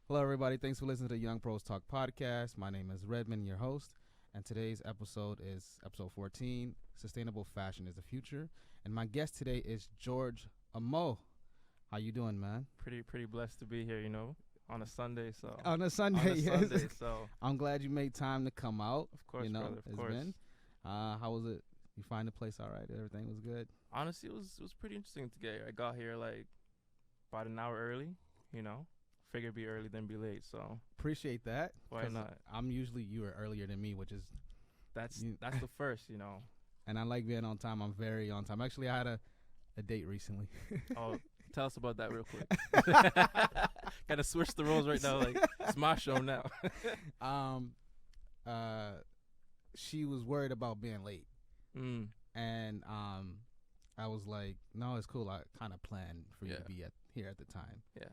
Hello, everybody. Thanks for listening to the Young Pros Talk podcast. My name is Redmond, your host, and today's episode is episode 14, Sustainable Fashion is the Future. And my guest today is George Amoh. How you doing, man? Pretty blessed to be here, on a Sunday. So On a Sunday, yes. Sunday, so I'm glad you made time to come out. of course, brother, of course. How was it? You find the place all right? Everything was good? Honestly, it was pretty interesting to get here. I got here like about an hour early. Figure be early than be late. So Appreciate that. why 'cause not? You were earlier than me, which is, That's you- that's the first. and I like being on time. I'm very on time. Actually, I had a date recently. Oh, tell us about that real quick. Gotta switch the roles right now. Like it's my show now. She was worried about being late. Mm. And I was like, no, it's cool. I kind of planned for you to Yeah. be here at the time. Yeah.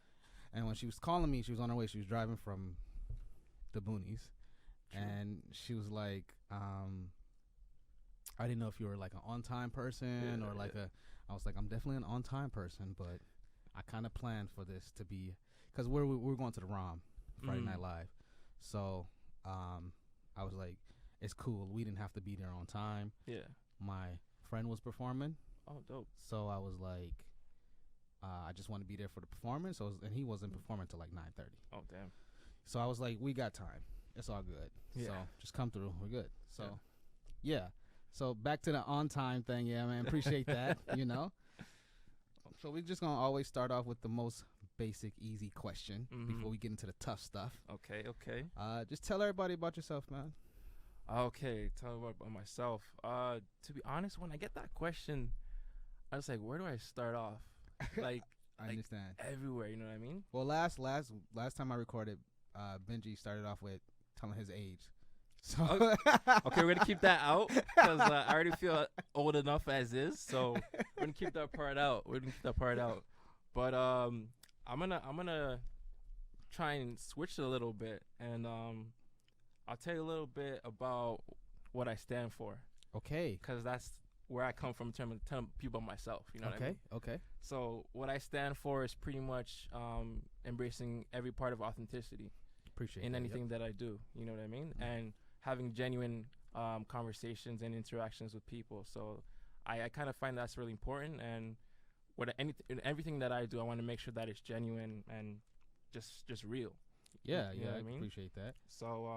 And when she was calling me, she was on her way. She was driving from the boonies. True. And she was like, I didn't know if you were like an on-time person or like I was like, I'm definitely an on-time person, but I kind of planned for this to be, because we're going to the ROM, Friday Night Live. So I was like, it's cool. We didn't have to be there on time. Yeah. My friend was performing. Oh, dope. So I was like, I just want to be there for the performance. And he wasn't performing till like 9:30. Oh, damn. So I was like, we got time. It's all good. Yeah. So just come through. We're good. So yeah. So back to the on time thing. Yeah, man. Appreciate that. So we're just gonna always start off with the most basic, easy question before we get into the tough stuff. Okay. Just tell everybody about yourself, man. Okay, tell me about myself. To be honest, when I get that question, I was like, where do I start off? Like, I understand. everywhere, you know what I mean? Well, last time I recorded, Benji started off with telling his age. So Okay, we're gonna keep that out because I already feel old enough as is. So we're gonna keep that part out. But I'm gonna try and switch it a little bit, and I'll tell you a little bit about what I stand for, okay. because that's where I come from in terms of telling people about myself. You know what I mean? Okay. So what I stand for is pretty much embracing every part of authenticity Appreciate in that. anything that I do. You know what I mean? And having genuine conversations and interactions with people. So I kind of find that's really important. And in everything that I do, I want to make sure that it's genuine and just real. Yeah, You know what I mean? appreciate that. So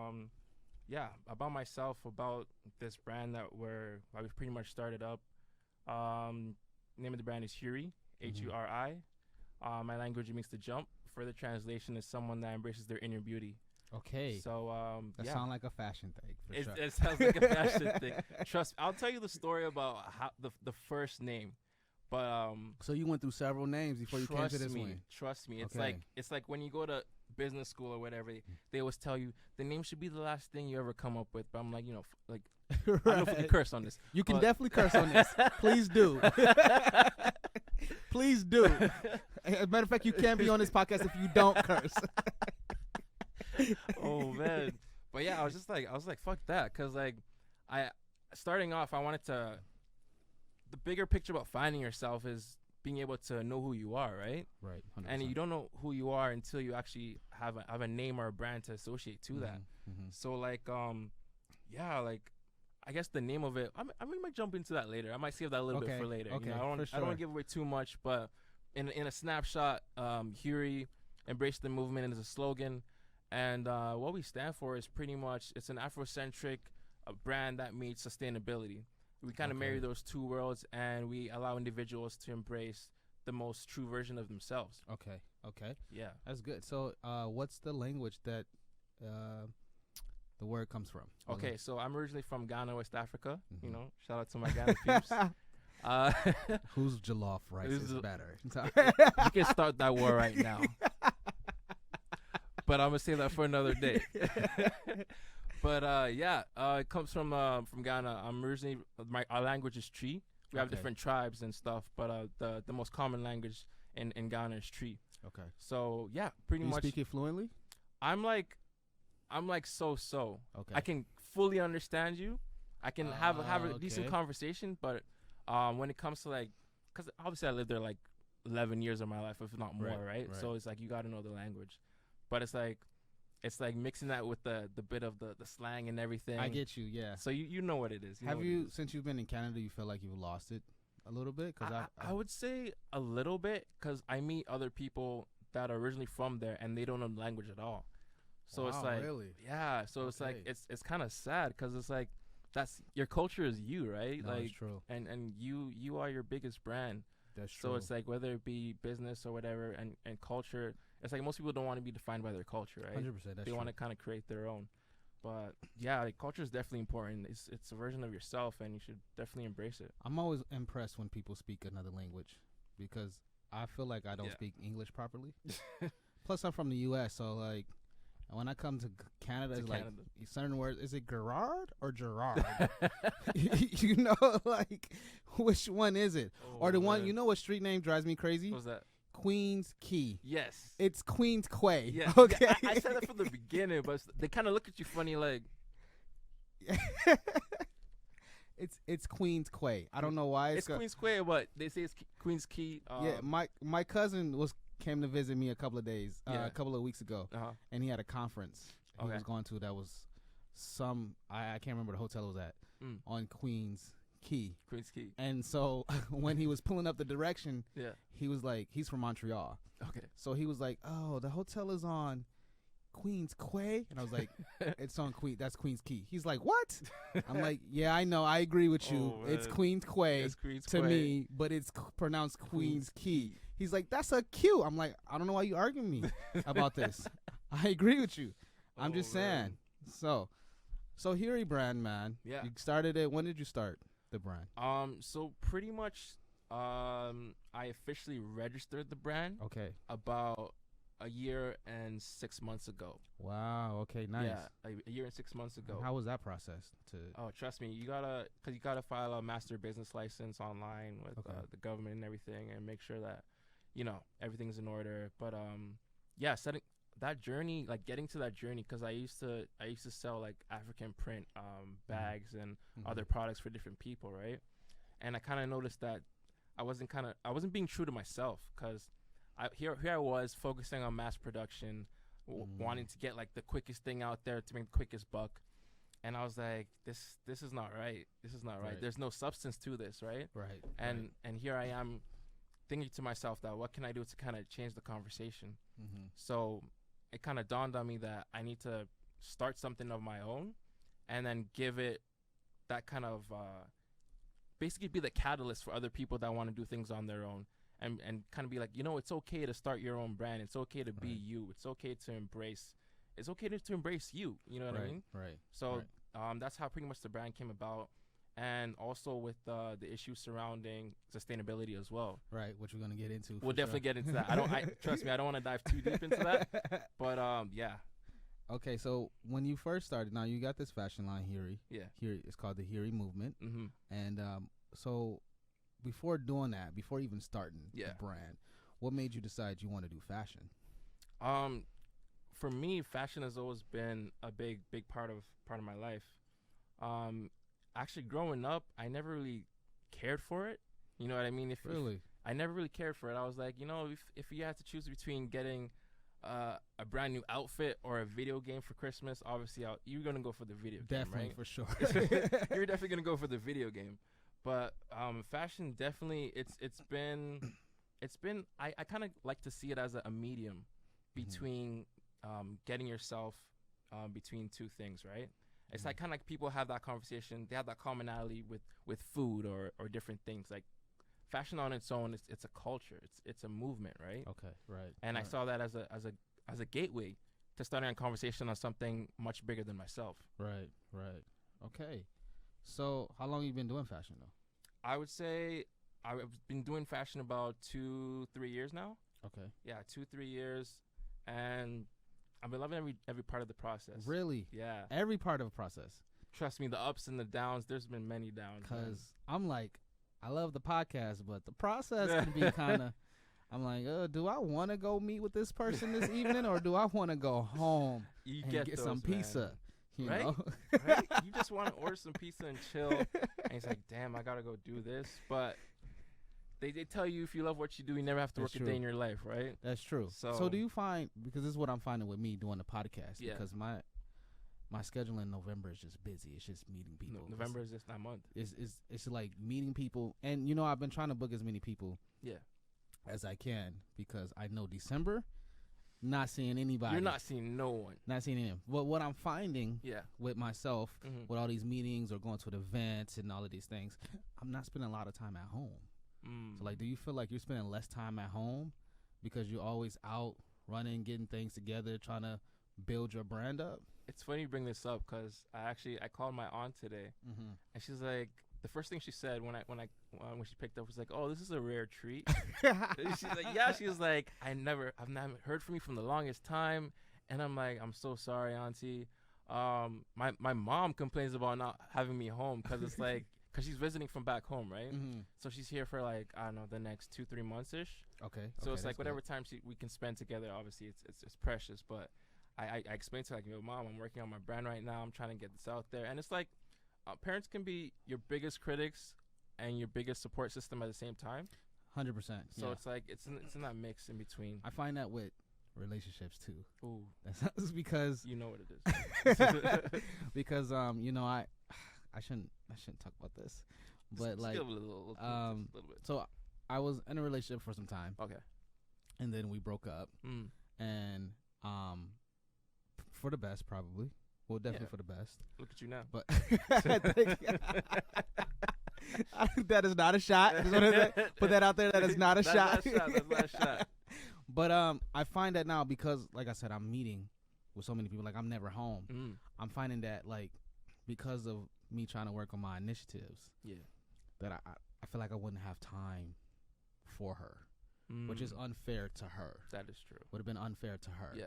about myself, about this brand that we pretty much started up. Name of the brand is Huri, Huri. My language means to jump. Further translation is someone that embraces their inner beauty. Okay. So That sounds like a fashion thing for sure. it sounds like a fashion thing. Trust me, I'll tell you the story about how the first name. But So you went through several names before you came to this one. Trust me. Okay. It's like when you go to business school or whatever, they always tell you the name should be the last thing you ever come up with. But I'm like, I don't know if we can curse on this. You can but- definitely curse on this. Please do. Please do. As a matter of fact, you can't be on this podcast if you don't curse. Oh man. But yeah, I was like, fuck that, because starting off, I wanted to. The bigger picture about finding yourself is being able to know who you are, right? Right. 100%. And you don't know who you are until you actually have a name or a brand to associate to that. So I guess the name of it, I might jump into that later. I might save that a little bit for later. Okay, I don't want to give away too much, but in a snapshot, Huri, embrace the movement is a slogan, and what we stand for is pretty much, it's an Afrocentric brand that meets sustainability. We kind of marry those two worlds, and we allow individuals to embrace the most true version of themselves. Okay. Yeah. That's good. So what's the language that the word comes from? Okay, so I'm originally from Ghana, West Africa. Shout out to my Ghana peeps. Whose jollof rice Who's is the- better? You can start that war right now. But I'm gonna save that for another day. But it comes from Ghana. I'm originally our language is Tree. We have different tribes and stuff, but the most common language in Ghana is Tree. Okay. So yeah, pretty You much. speak it fluently? I'm like so. Okay. I can fully understand you. I can have a decent okay. conversation, but when it comes to because obviously I lived there 11 years of my life, if not more, right? So it's like you got to know the language. but it's like mixing that with the bit of the slang and everything. I get you, yeah. So you know what it is. Have you, since you've been in Canada, you feel like you've lost it a little bit? Cause I would say a little bit, because I meet other people that are originally from there and they don't know the language at all. So it's like, really? yeah. So it's like it's kind of sad, because it's like that's your culture is you, right? No, like, it's true. And you are your biggest brand. That's true. So it's like, whether it be business or whatever, and culture, it's like most people don't want to be defined by their culture, right? 100%. That's they want to kind of create their own. But yeah, like, culture is definitely important. It's a version of yourself, and you should definitely embrace it. I'm always impressed when people speak another language, because I feel like I don't speak English properly. Plus, I'm from the U.S., so like when I come to Canada, it's like certain words. Is it Gerard or Gerard? You know, like, which one is it? Or the one, you know what street name drives me crazy? What's that? Queens Quay. Yes. It's Queens Quay. Yeah. Okay. Yeah, I said that from the beginning, but they kind of look at you funny, like. It's Queens Quay. I don't know why. It's Queens Quay, but they say it's Queens Quay. Yeah, my cousin came to visit me a couple of days, a couple of weeks ago, and he had a conference he was going to that was I can't remember the hotel it was at, on Queens Quay. Queens Quay. And so when he was pulling up the direction, he was like, he's from Montreal. Okay. So he was like, oh, the hotel is on Queens Quay, and I was like, it's on that's Queens Quay. He's like, what? I'm like, yeah, I know, I agree with you. It's Queens Quay to me, but it's pronounced Queens Quay. He's like, that's a Q. I'm like, I don't know why you arguing me about this. I agree with you. I'm just saying. So Huri brand, man. Yeah. You started it. When did you start the brand? So pretty much, I officially registered the brand. Okay. About a year and 6 months ago. Wow. Okay. Nice. Yeah, a year and 6 months ago. How was that process? Oh, trust me, you gotta file a master business license online with the government and everything, and make sure that everything's in order. But yeah, setting that journey, like getting to that journey, because I used to sell like African print bags and other products for different people, right? And I kind of noticed that I wasn't being true to myself, because here I was focusing on mass production, wanting to get like the quickest thing out there to make the quickest buck, and I was like, this is not right. This is not right. There's no substance to this, right? Right. And here I am thinking to myself that what can I do to kind of change the conversation? So it kind of dawned on me that I need to start something of my own, and then give it that kind of basically be the catalyst for other people that want to do things on their own, and kind of be like, it's okay to start your own brand. It's okay to be you. It's okay to embrace. It's okay to embrace you. You know what I mean? Right. So that's how pretty much the brand came about. And also with the issues surrounding sustainability as well. Right, which we're gonna get into. We'll definitely get into that. Trust me, I don't want to dive too deep into that. But yeah. Okay, so when you first started, now you got this fashion line, Huri. Yeah. Huri, it's called the Huri Movement. Mm-hmm. And so before doing that, before even starting the brand, what made you decide you want to do fashion? For me, fashion has always been a big part of my life. Actually, growing up, I never really cared for it. You know what I mean? If I never really cared for it. I was like, if you had to choose between getting a brand new outfit or a video game for Christmas, obviously you're gonna go for the video game, definitely, right? for sure. You're definitely gonna go for the video game. But fashion, definitely, it's been. I kind of like to see it as a medium between getting yourself between two things, right? It's like kind of like people have that conversation. They have that commonality with food or different things. Like fashion on its own, it's a culture. It's a movement, right? Okay, right. And I saw that as a gateway to starting a conversation on something much bigger than myself. Right. Okay. So how long have you been doing fashion though? I would say I've been doing fashion about 2-3 years now. Okay. Yeah, 2-3 years, and I've been loving every part of the process. Really? Yeah. Every part of the process. Trust me, the ups and the downs. There's been many downs. Because I'm like, I love the podcast, but the process can be kind of. I'm like, do I want to go meet with this person this evening, or do I want to go home and get some pizza? You know? Right? You just want to order some pizza and chill. And he's like, damn, I gotta go do this. But they tell you if you love what you do, you never have to That's work a true. day in your life, right? That's true. So do you find, because this is what I'm finding with me doing the podcast, because my schedule in November is just busy. It's just meeting people. November is just that month. It's like meeting people, and I've been trying to book as many people as I can, because I know December, not seeing anybody. You're not seeing no one. Not seeing anyone. But what I'm finding with myself, with all these meetings or going to the events and all of these things, I'm not spending a lot of time at home. So like, do you feel like you're spending less time at home because you're always out running, getting things together, trying to build your brand up? It's funny you bring this up, because I called my aunt today, and she's like, the first thing she said when she picked up was like, "Oh, this is a rare treat." She's like, "Yeah." She was like, I've never heard from you from the longest time," and I'm like, "I'm so sorry, Auntie. My mom complains about not having me home, because it's like, because she's visiting from back home, right? So she's here for like, I don't know, the next 2-3 months ish. Okay. So it's like whatever time we can spend together. Obviously, it's precious, but I explained to her, like, Mom, I'm working on my brand right now. I'm trying to get this out there, and it's like, parents can be your biggest critics and your biggest support system at the same time. 100%. So it's like it's in that mix in between. I find that with relationships too. Ooh, that's because you know what it is. Because I shouldn't talk about this, but just like give a little bit. So I was in a relationship for some time. Okay. And then we broke up. And for the best, probably. Well, definitely for the best. Look at you now. But that is not a shot. Put that out there. That is not a shot. That's not a shot. But I find that now, because, like I said, I'm meeting with so many people. Like, I'm never home. I'm finding that, like, because of me trying to work on my initiatives, that I feel like I wouldn't have time for her, which is unfair to her. That is true. Would have been unfair to her. Yeah.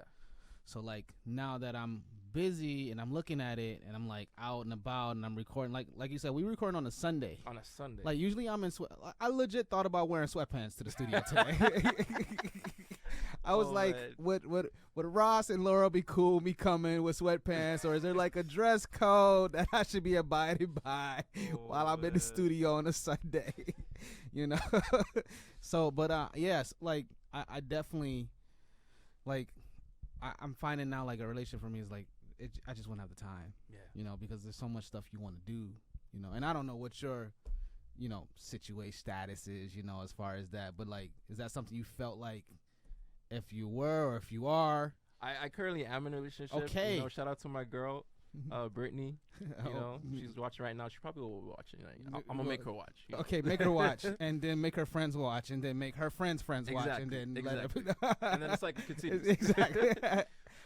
So, like, now that I'm busy and I'm looking at it and I'm, like, out and about and I'm recording, like you said, we recording on a Sunday. On a Sunday. Like, usually I'm in I legit thought about wearing sweatpants to the studio today. I was like, would Ross and Laura be cool me coming with sweatpants, or is there, like, a dress code that I should be abiding by while I'm in the studio on a Sunday? So, but, yes, like, I definitely, like, I'm finding now, like, a relationship for me is like, I just wouldn't have the time, because there's so much stuff you want to do, and I don't know what your, situation status is, as far as that, but, like, is that something you felt like, if you were or if you are? I currently am in a relationship. Okay. Shout out to my girl, Brittany. She's watching right now. She probably will be watching. I'm gonna make her watch. Okay, make her watch, and then make her friends watch, and then make her friends watch, and then let her. And then it's like continues. Exactly.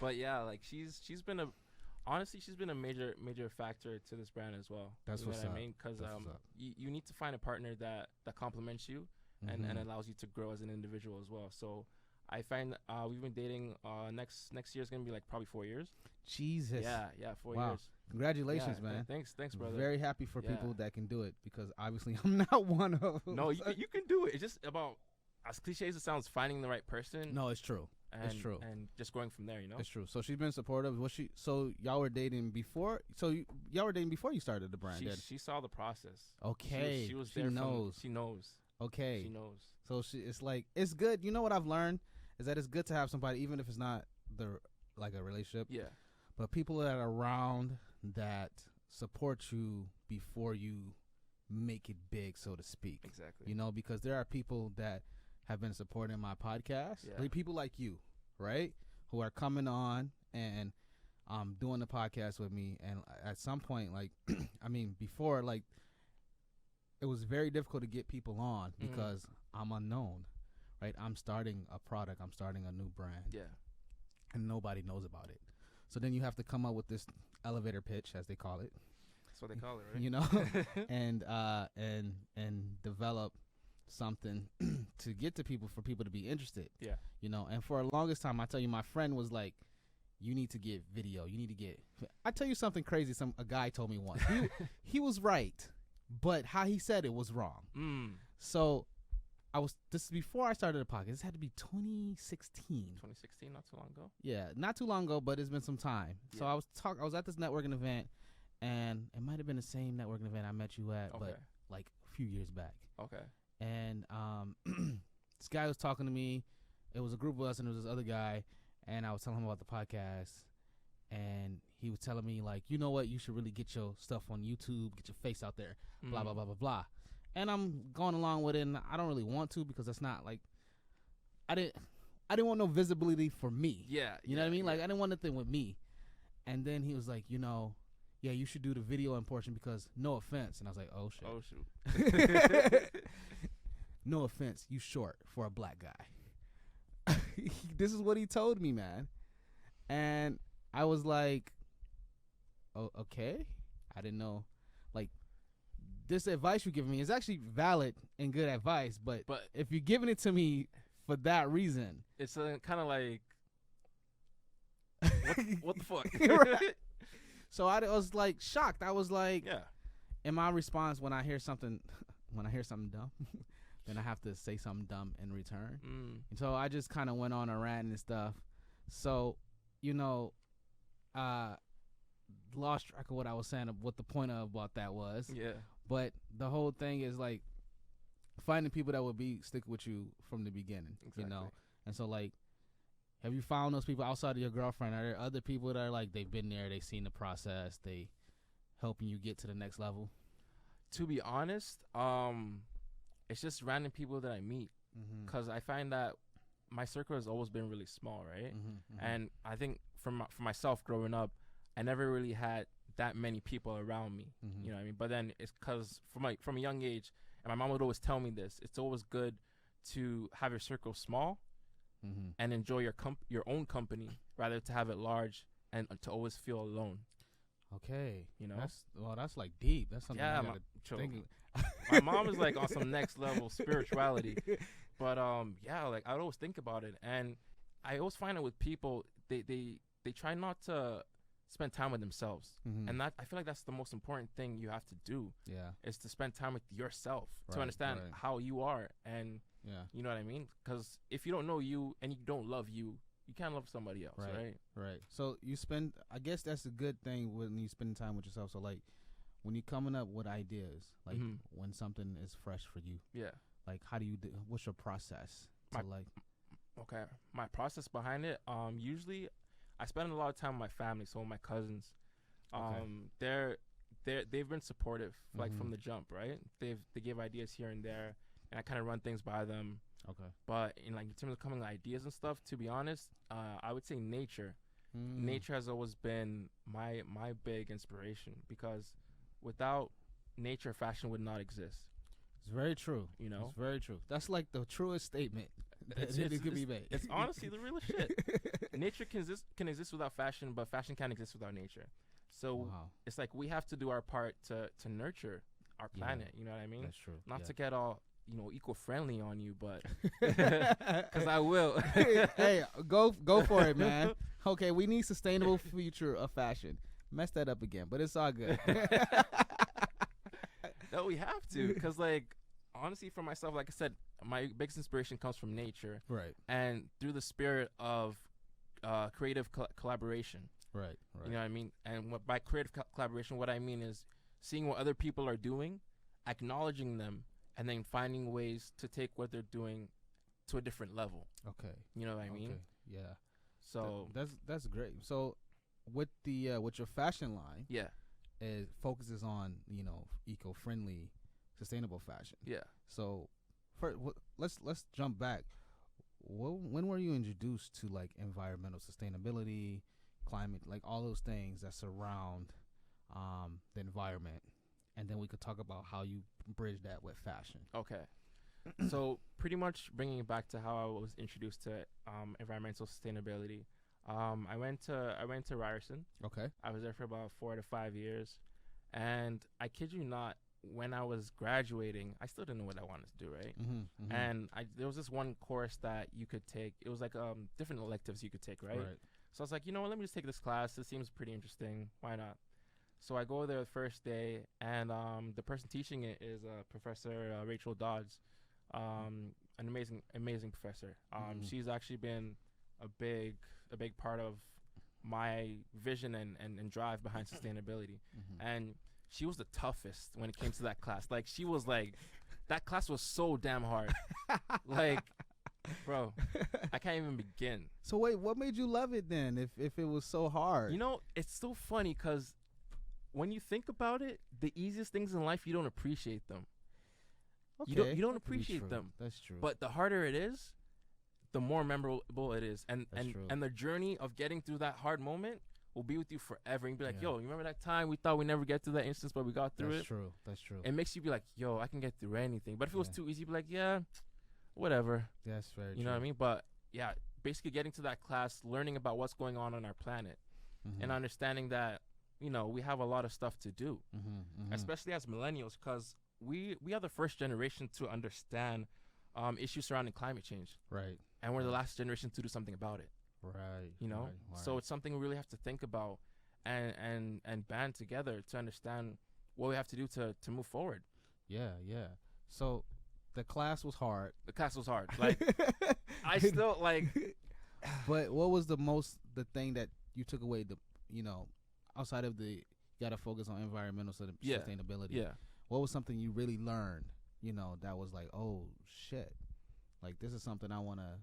But yeah, like she's been a major factor to this brand as well. That's what's up. I mean, because you need to find a partner that complements you and allows you to grow as an individual as well. So I find we've been dating. Next year is gonna be like probably 4 years. Jesus. Yeah, 4 years. Congratulations, man. Thanks, brother. Very happy for people that can do it, because obviously I'm not one of them. No, you can do it. It's just about, as cliche as it sounds, finding the right person. No, it's true. It's true. And just going from there, It's true. So she's been supportive. So y'all were dating before? So y'all were dating before you started the brand? She saw the process. Okay. She was there. She knows. Okay. She knows. So it's like, it's good. You know what I've learned is that it's good to have somebody, even if it's not like a relationship. Yeah. But people that are around that support you before you make it big, so to speak. Exactly. Because there are people that have been supporting my podcast. Yeah. Like people like you, right? Who are coming on and doing the podcast with me. And at some point, like, I mean, before, like, it was very difficult to get people on because I'm unknown, right? I'm starting a product. I'm starting a new brand. Yeah. And nobody knows about it. So then you have to come up with this elevator pitch, as they call it. That's what they call it, right? and develop something to get to people, for people to be interested. Yeah. And for the longest time, I tell you, my friend was like, you need to get video. You need to get. I tell you something crazy. A guy told me once. He was right, but how he said it was wrong. So this is before I started the podcast. This had to be 2016. 2016, not too long ago. Yeah, not too long ago, but it's been some time. Yeah. So I was at this networking event, and it might have been the same networking event I met you at, but like a few years back. Okay. and this guy was talking to me. It was a group of us, and there was this other guy, and I was telling him about the podcast, and he was telling me, like, you know what, you should really get your stuff on YouTube, get your face out there, blah, blah, blah, blah, blah. And I'm going along with it, and I don't really want to, because that's not, like, I didn't want no visibility for me. Yeah. You know what I mean? Like, I didn't want nothing with me. And then he was like, you know, yeah, you should do the video in portion because no offense. And I was like, oh, shit. Oh, shoot. No offense, you short for a black guy. This is what he told me, man. And I was like, oh, okay. I didn't know. Like, this advice you're giving me is actually valid and good advice, but if you're giving it to me for that reason, it's kind of like, what the fuck? Right. So I was like shocked. I was like, yeah. In my response, when I hear something dumb, then I have to say something dumb in return. And so I just kind of went on a rant and stuff. So, you know, lost track of what I was saying, of what the point about that was. Yeah. But the whole thing is like finding people that will stick with you from the beginning. Exactly. You know, and so like, have you found those people outside of your girlfriend? Are there other people that are like, they've been there, they've seen the process, they helping you get to the next level? To be honest, it's just random people that I meet, because I find that my circle has always been really small, right? And I think for myself growing up, I never really had that many people around me. You know what I mean? But then it's because from a young age, and my mom would always tell me this, it's always good to have your circle small and enjoy your own company rather to have it large and to always feel alone. Okay, you know, that's like deep. That's something. Yeah, my mom is like on some next level spirituality, but yeah, like I always think about it, and I always find it with people, they try not to spend time with themselves, and that I feel like that's the most important thing you have to do. Yeah, is to spend time with yourself to understand how you are, and you know what I mean. Because if you don't know you and you don't love you, you can't love somebody else, right? Right. So you spend, I guess that's a good thing when you spend time with yourself. So like when you're coming up with ideas, like when something is fresh for you, like how do you what's your process my process behind it, usually I spend a lot of time with my family, so with my cousins. They've been supportive, like from the jump, right? They give ideas here and there, and I kind of run things by them. Okay. But in terms of coming with ideas and stuff, to be honest, I would say nature. Nature has always been my big inspiration, because without nature, fashion would not exist. It's very true. You know, it's very true. That's like the truest statement it could be made. It's honestly the realest shit. Nature can exist without fashion, but fashion can't exist without nature. So it's like we have to do our part to nurture our planet. You know what I mean? That's true. Not to get all eco-friendly on you, but because I will. Hey, go for it, man. Okay, we need sustainable future of fashion. Messed that up again, but it's all good. No, we have to, because honestly, for myself, like I said, my biggest inspiration comes from nature, right? And through the spirit of creative collaboration, right? You know what I mean? And by creative collaboration, what I mean is seeing what other people are doing, acknowledging them, and then finding ways to take what they're doing to a different level. Okay. You know what I mean? Yeah. So that's great. So with the with your fashion line, it focuses on eco-friendly, sustainable fashion. Yeah. So first, let's jump back. When were you introduced to like environmental sustainability, climate, like all those things that surround the environment? And then we could talk about how you bridge that with fashion. Okay. So pretty much bringing it back to how I was introduced to environmental sustainability. I went to Ryerson. Okay. I was there for about 4 to 5 years, and I kid you not, when I was graduating, I still didn't know what I wanted to do, right? And there was this one course that you could take. It was like different electives you could take, right? So I was like, you know what? Let me just take this class. This seems pretty interesting. Why not? So I go there the first day, and the person teaching it is Professor Rachel Dodds, an amazing professor. She's actually been a big part of my vision and drive behind sustainability. And she was the toughest when it came to that class. Like, she was like, that class was so damn hard. Like, bro, I can't even begin. So wait, what made you love it then? If it was so hard, You know, it's so funny because when you think about it, the easiest things in life, you don't appreciate them. okay, You don't that could be appreciate true. them. That's true. But the harder it is, the more memorable it is. And That's true. and the journey of getting through that hard moment will be with you forever. And be like, Yeah. yo, you remember that time we thought we never get to that instance, but we got through that's it? true. That's true. It makes you be like, yo, I can get through anything. But if it was Yeah. too easy, you'd be like, yeah, whatever. That's very true. You know what I mean? But yeah, basically getting to that class, learning about what's going on our planet, Mm-hmm. and understanding that, you know, we have a lot of stuff to do, Mm-hmm. especially as millennials, because we are the first generation to understand issues surrounding climate change, Right. and we're the last generation to do something about it. Right. You know, Right. so it's something we really have to think about and band together to understand what we have to do to move forward. Yeah. Yeah. So the class was hard. The class was hard. Like, I still like. But what was the thing that you took away? Outside of you gotta focus on environmental Yeah. sustainability. Yeah. What was something you really learned? That was like, oh shit, like this is something I want to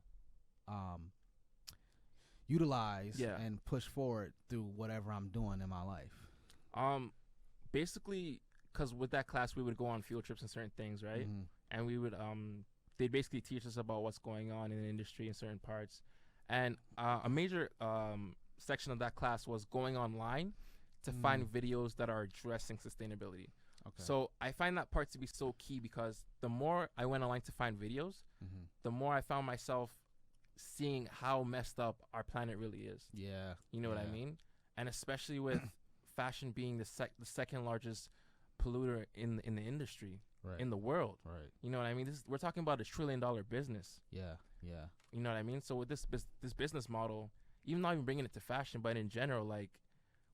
utilize Yeah. and push forward through whatever I'm doing in my life. Basically, because with that class we would go on field trips and certain things, right? Mhm. And we would they'd basically teach us about what's going on in the industry in certain parts. And a major section of that class was going online to find videos that are addressing sustainability. Okay. So I find that part to be so key, because the more I went online to find videos, Mhm. the more I found myself seeing how messed up our planet really is. Yeah. You know what I Yeah. mean? And especially with fashion being the second largest polluter in the industry, Right. in the world. Right. You know what I mean? We're talking about $1 trillion business. Yeah. Yeah. You know what I mean? So with this business model, even not even bringing it to fashion, but in general, like,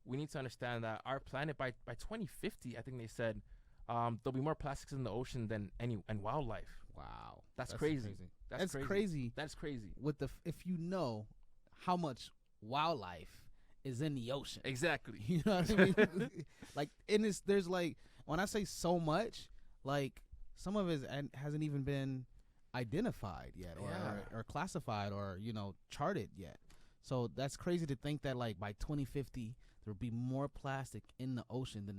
we need to understand that our planet by 2050, I think they said, there'll be more plastics in the ocean than and wildlife. Wow. That's crazy. That's crazy. That's crazy. If you know how much wildlife is in the ocean. Exactly. You know what I mean? Like, there's like, when I say so much, like, some of it hasn't even been identified yet, or classified, or charted yet. So that's crazy to think that, like, by 2050 there'll be more plastic in the ocean than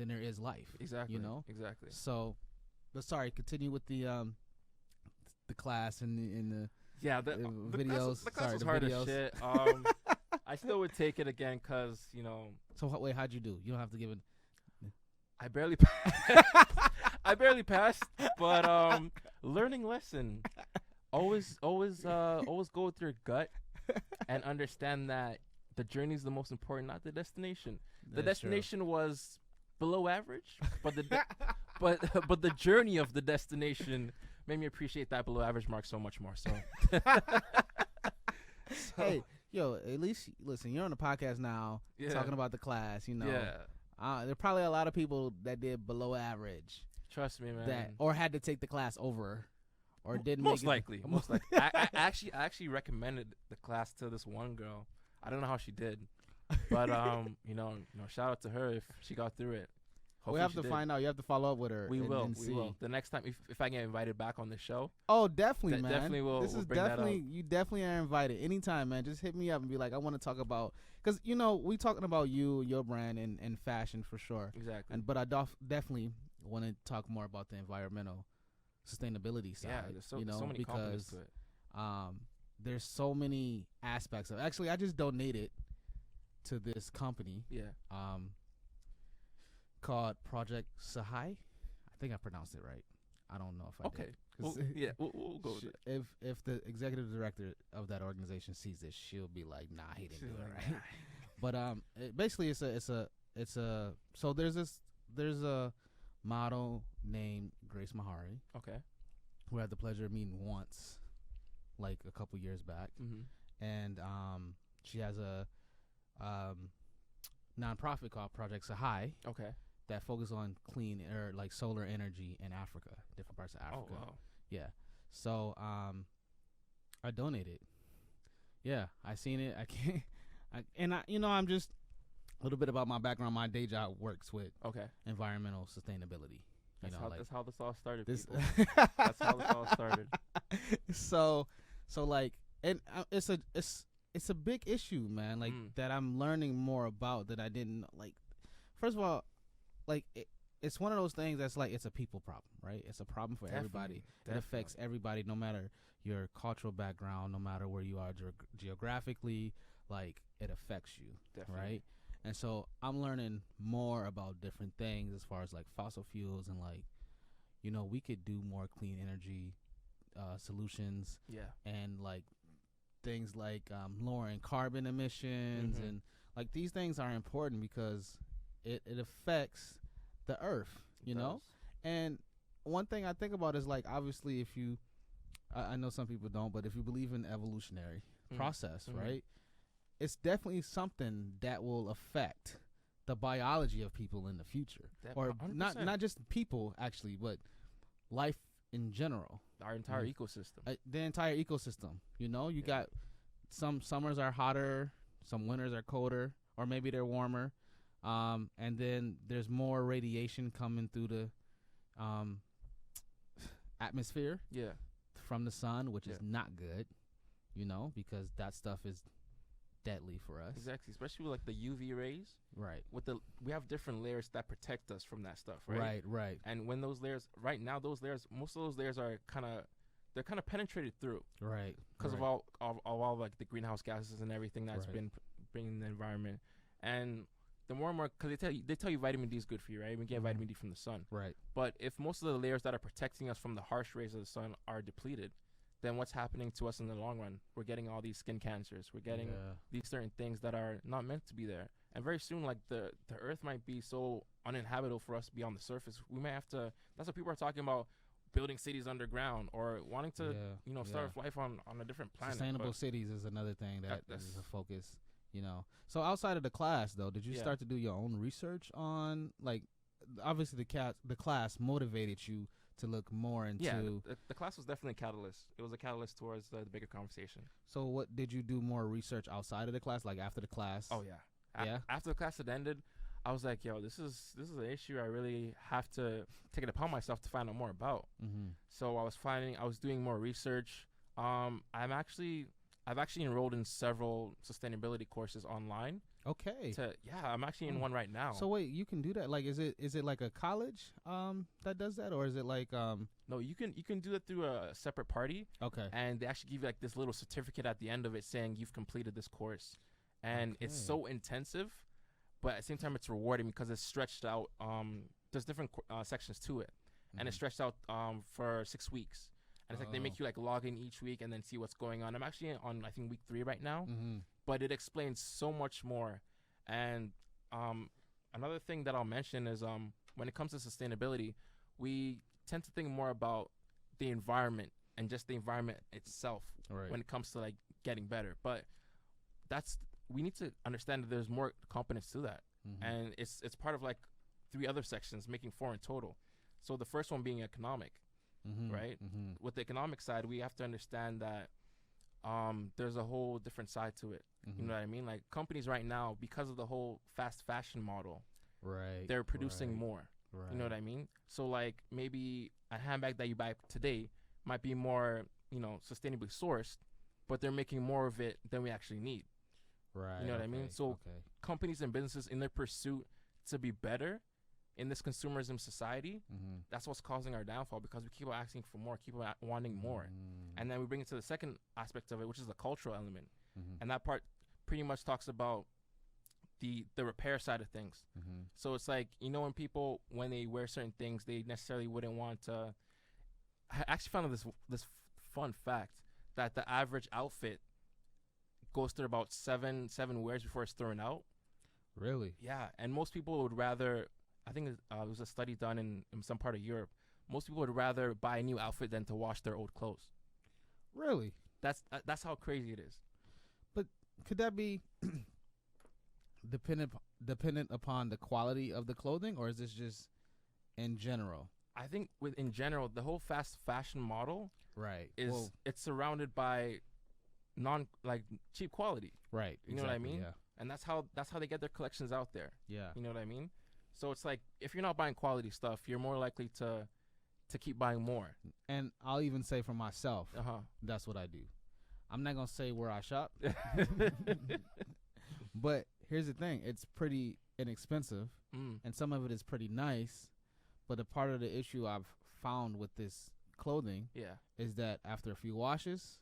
there is life. Exactly. Exactly. So, but sorry, continue with the class and the Yeah, the videos. The class Sorry, was the hard videos. as shit. I still would take it again because, So wait, how'd you do? You don't have to give it. I barely passed, but learning lesson. Always go with your gut and understand that the journey is the most important, not the destination. The That's true. destination was below average, but but the journey of the destination made me appreciate that below average mark so much more. So, Hey, yo, at least listen. You're on the podcast now, Yeah. talking about the class. yeah, There are probably a lot of people that did below average trust me, man. that or had to take the class over, or didn't most make likely, it. most likely. I actually recommended the class to this one girl. I don't know how she did, but shout out to her if she got through it. We Hopefully have she to did. find out. You have to follow up with her. We and will. see. We will. The next time, if I get invited back on the show, Oh, definitely, man. definitely will. This we'll is bring that up. definitely you. Definitely are invited anytime, man. Just hit me up and be like, I want to talk about, because we talking about you, your brand, and fashion for sure. Exactly. But I definitely want to talk more about the environmental sustainability side. Yeah, there's so many components because to it. there's so many aspects of. Actually, I just donated to this company. Yeah. Called Project Sahai. I think I pronounced it right. I don't know if I Okay. did. 'Cause We'll go with that. if the executive director of that organization sees this, she'll be like, "Nah, he didn't do it right." But basically, it's a. So there's a model named Grace Mahari Okay. who I had the pleasure of meeting once, like a couple years back, Mm-hmm. and she has a nonprofit called Project Sahai Okay. that focus on clean or like solar energy in Africa, different parts of Africa. Oh wow. Yeah. So I donated. Yeah, I seen it. I can't. I'm just a little bit about my background. My day job works with Okay. environmental sustainability. That's how this all started. This People. That's how this all started. So like, and it's a big issue, man. Like that I'm learning more about that I didn't like. First of all, like it's one of those things that's like it's a people problem, right? It's a problem for everybody. It affects everybody, no matter your cultural background, no matter where you are geographically. Like it affects you, right? And so I'm learning more about different things as far as like fossil fuels and like, you know, we could do more clean energy solutions. Yeah. And like things like lowering carbon emissions and like these things are important because it affects the earth, you know? And one thing I think about is like, obviously if you, I know some people don't, but if you believe in evolutionary process, right? It's definitely something that will affect the biology of people in the future, or 100%. not just people actually, but life in general. Our entire ecosystem. The entire ecosystem. You know, you got some summers are hotter, some winters are colder, or maybe they're warmer, and then there's more radiation coming through the atmosphere. Yeah. From the sun, which is not good. You know, because that stuff is deadly for us. Exactly, especially with like the UV rays. Right. We have different layers that protect us from that stuff, right? Right. And when those layers, right now, most of those layers are kind of penetrated through. Right. Because of all like the greenhouse gases and everything that's been bringing in the environment. And the more and more, because they tell you vitamin D is good for you, right? We get vitamin D from the sun. Right. But if most of the layers that are protecting us from the harsh rays of the sun are depleted, then what's happening to us in the long run? We're getting all these skin cancers. We're getting these certain things that are not meant to be there. And very soon, like the earth might be so uninhabitable for us to be on the surface. We may have to, that's what people are talking about, building cities underground or wanting to, start life on a different planet. Sustainable cities is another thing that is a focus, you know. So outside of the class, though, did you start to do your own research on, like, obviously the class motivated you to look more into... Yeah, the class was definitely a catalyst. It was a catalyst towards the bigger conversation. So what did you do more research outside of the class, like after the class? Oh, yeah. After the class had ended, I was like, yo, this is an issue I really have to take it upon myself to find out more about. So I was doing more research. I've actually enrolled in several sustainability courses online. Okay. I'm actually in one right now. So wait, you can do that? Like, is it like a college that does that, or is it like No, you can do it through a separate party. Okay. And they actually give you like this little certificate at the end of it saying you've completed this course, and it's so intensive, but at the same time it's rewarding because it's stretched out. There's different sections to it, and it's stretched out for 6 weeks. And it's like they make you like log in each week and then see what's going on. I'm actually on I think week 3 right now, but it explains so much more. And another thing that I'll mention is when it comes to sustainability, we tend to think more about the environment and just the environment itself when it comes to like getting better. But we need to understand that there's more components to that, and it's part of like 3 other sections, making 4 in total. So the first one being economic. Right? With the economic side, we have to understand that there's a whole different side to it. You know what I mean? Like companies right now, because of the whole fast fashion model, they're producing more. You know what I mean? So like maybe a handbag that you buy today might be more, sustainably sourced, but they're making more of it than we actually need. Right. You know what I mean? So companies and businesses, in their pursuit to be better in this consumerism society, that's what's causing our downfall, because we keep on asking for more, keep on wanting more. And then we bring it to the second aspect of it, which is the cultural element. And that part pretty much talks about the repair side of things. So it's like, when people, when they wear certain things, they necessarily wouldn't want to... I actually found this fun fact that the average outfit goes through about seven wears before it's thrown out. Really? Yeah, and most people would rather... I think it was a study done in some part of Europe. Most people would rather buy a new outfit than to wash their old clothes. Really? That's how crazy it is. But could that be dependent upon the quality of the clothing, or is this just in general? I think in general, the whole fast fashion model, it's surrounded by cheap quality. Right. You know what I mean? Yeah. And that's how they get their collections out there. Yeah. You know what I mean? So it's like if you're not buying quality stuff, you're more likely to keep buying more. And I'll even say for myself, Uh-huh. that's what I do. I'm not gonna say where I shop, but here's the thing: it's pretty inexpensive, and some of it is pretty nice. But a part of the issue I've found with this clothing, is that after a few washes,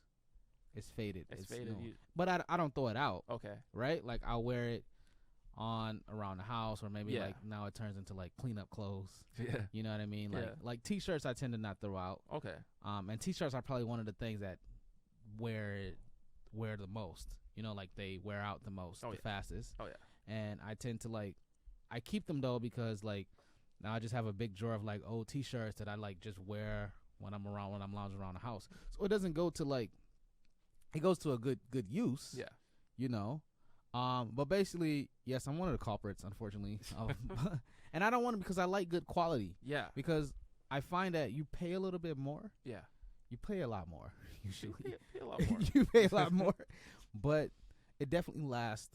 it's faded. It's faded. But I don't throw it out. Okay. Right? Like I'll wear it on around the house, or maybe like now it turns into like clean up clothes. Yeah. You know what I mean? Like t-shirts I tend to not throw out. Okay. And t-shirts are probably one of the things that wear the most. You know, like they wear out the most, fastest. Oh yeah. And I tend to I keep them though because like now I just have a big drawer of like old t-shirts that I like just wear when I'm lounging around the house. So it doesn't go to it goes to a good use. Yeah. You know. But basically, yes, I'm one of the culprits, unfortunately. And I don't want it because I like good quality. Yeah. Because I find that you pay a little bit more. Yeah. You pay a lot more, usually. You pay a lot more. You pay a lot more. But it definitely lasts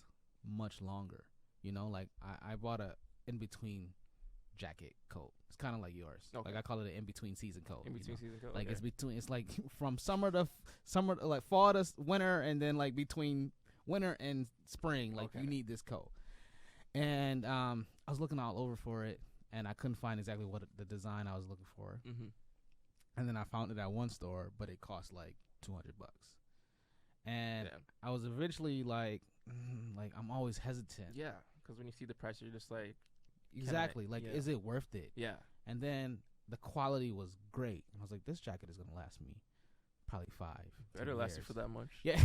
much longer. You know, like I bought a in-between jacket coat. It's kind of like yours. Okay. Like I call it an in-between season coat. In-between season coat. Like it's like from summer to like fall to winter, and then like between winter and spring, like you need this coat. And I was looking all over for it, and I couldn't find exactly what the design I was looking for. Mm-hmm. And then I found it at one store, but it cost like $200. And I was eventually like I'm always hesitant. Yeah, because when you see the price, you're just like, exactly, is it worth it? Yeah. And then the quality was great, and I was like, this jacket is gonna last me probably 5. Better last you for that much. Yeah.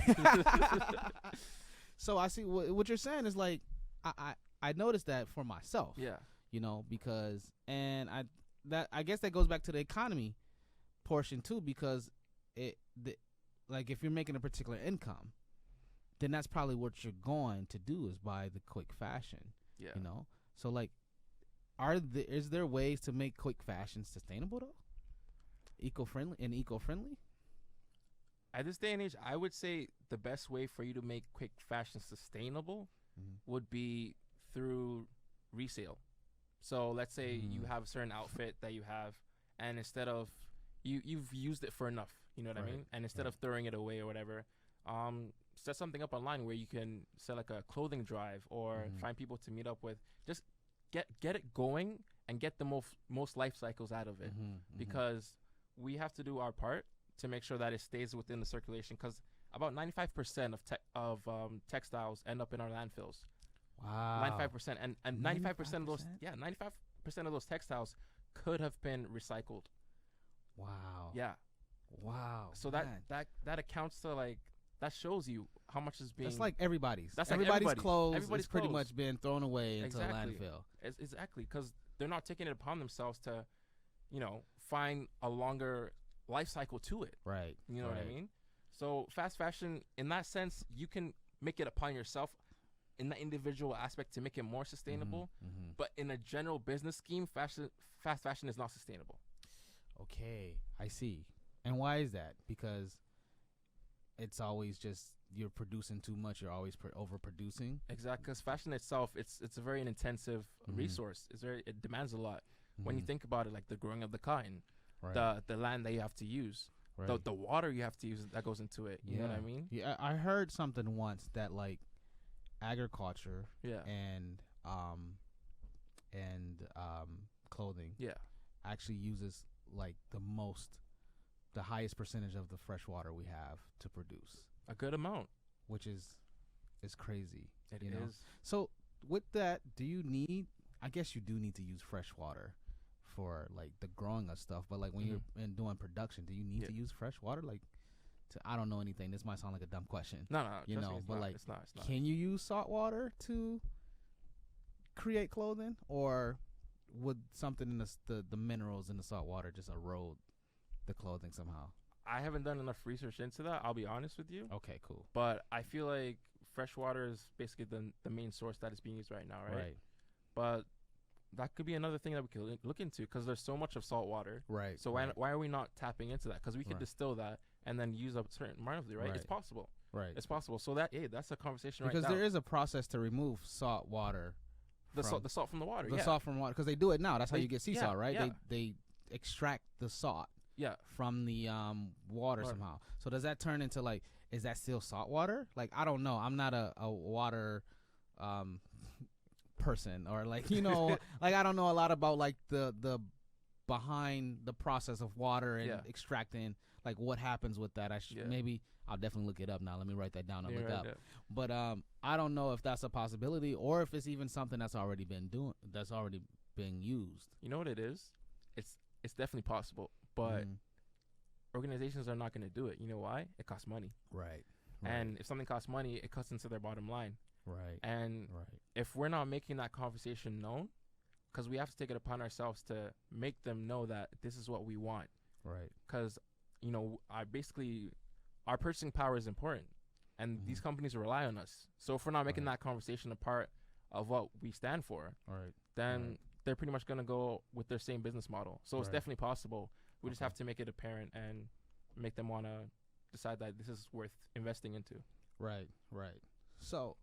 So I see what you're saying is like I noticed that for myself. Yeah. You know, because I guess that goes back to the economy portion too, because like if you're making a particular income, then that's probably what you're going to do is buy the quick fashion. Yeah. You know, so like, is there ways to make quick fashion sustainable though? Eco-friendly? At this day and age, I would say the best way for you to make quick fashion sustainable would be through resale. So let's say you have a certain outfit that you have, and instead of you've used it for enough, you know what I mean? And instead of throwing it away or whatever, set something up online where you can sell like a clothing drive or find people to meet up with. Just get it going and get the most life cycles out of it, because we have to do our part to make sure that it stays within the circulation, because about 95% of textiles end up in our landfills. Wow. 95%, and 95% of those 95% of those textiles could have been recycled. Wow. Yeah. Wow. So that accounts to like, that shows you how much is being. That's like everybody's. That's everybody's like clothes. Everybody's is pretty clothes. much been thrown away into a landfill. Exactly, because they're not taking it upon themselves to, find a longer life cycle to it. Right. You know what I mean? So fast fashion, in that sense, you can make it upon yourself in the individual aspect to make it more sustainable. But in a general business scheme, fast fashion is not sustainable. Okay, I see. And why is that? Because it's always just you're producing too much. You're always overproducing. Exactly, because fashion itself, it's a very intensive resource. It demands a lot. When you think about it, like the growing of the cotton, the land that you have to use, the water you have to use that goes into it. You know what I mean? Yeah, I heard something once that like agriculture and clothing actually uses like the highest percentage of the fresh water we have to produce. A good amount. Which is crazy. It is. So with that, I guess you do need to use fresh water for like the growing of stuff, but like when you're doing production, do you need to use fresh water? Like, I don't know anything. This might sound like a dumb question. No, but like, it's not. Can you use salt water to create clothing, or would something in the minerals in the salt water just erode the clothing somehow? I haven't done enough research into that, I'll be honest with you. Okay, cool. But I feel like fresh water is basically the main source that is being used right now, right? But that could be another thing that we could look into, because there's so much of salt water. Right. So why are we not tapping into that? Because we could distill that and then use a certain amount of it, right? It's possible. Right. It's possible. So that's a conversation because right now. There is a process to remove salt water the salt from the water. The salt from water, because they do it now. That's how you get sea salt, right? Yeah. They extract the salt from the water somehow. So does that turn into like, is that still salt water? Like, I don't know. I'm not a water person, or like, you know, like I don't know a lot about like the behind the process of water and extracting, like what happens with that. Maybe I'll definitely look it up now. Let me write that down and look up. Yeah. But I don't know if that's a possibility, or if it's even something that's already been being used. You know what it is? It's definitely possible, but organizations are not going to do it. You know why? It costs money. Right. And if something costs money, it cuts into their bottom line. Right. And if we're not making that conversation known, because we have to take it upon ourselves to make them know that this is what we want. Right. Because, you know, our purchasing power is important, and these companies rely on us. So if we're not making that conversation a part of what we stand for, then they're pretty much going to go with their same business model. So it's definitely possible. We just have to make it apparent and make them want to decide that this is worth investing into. Right. So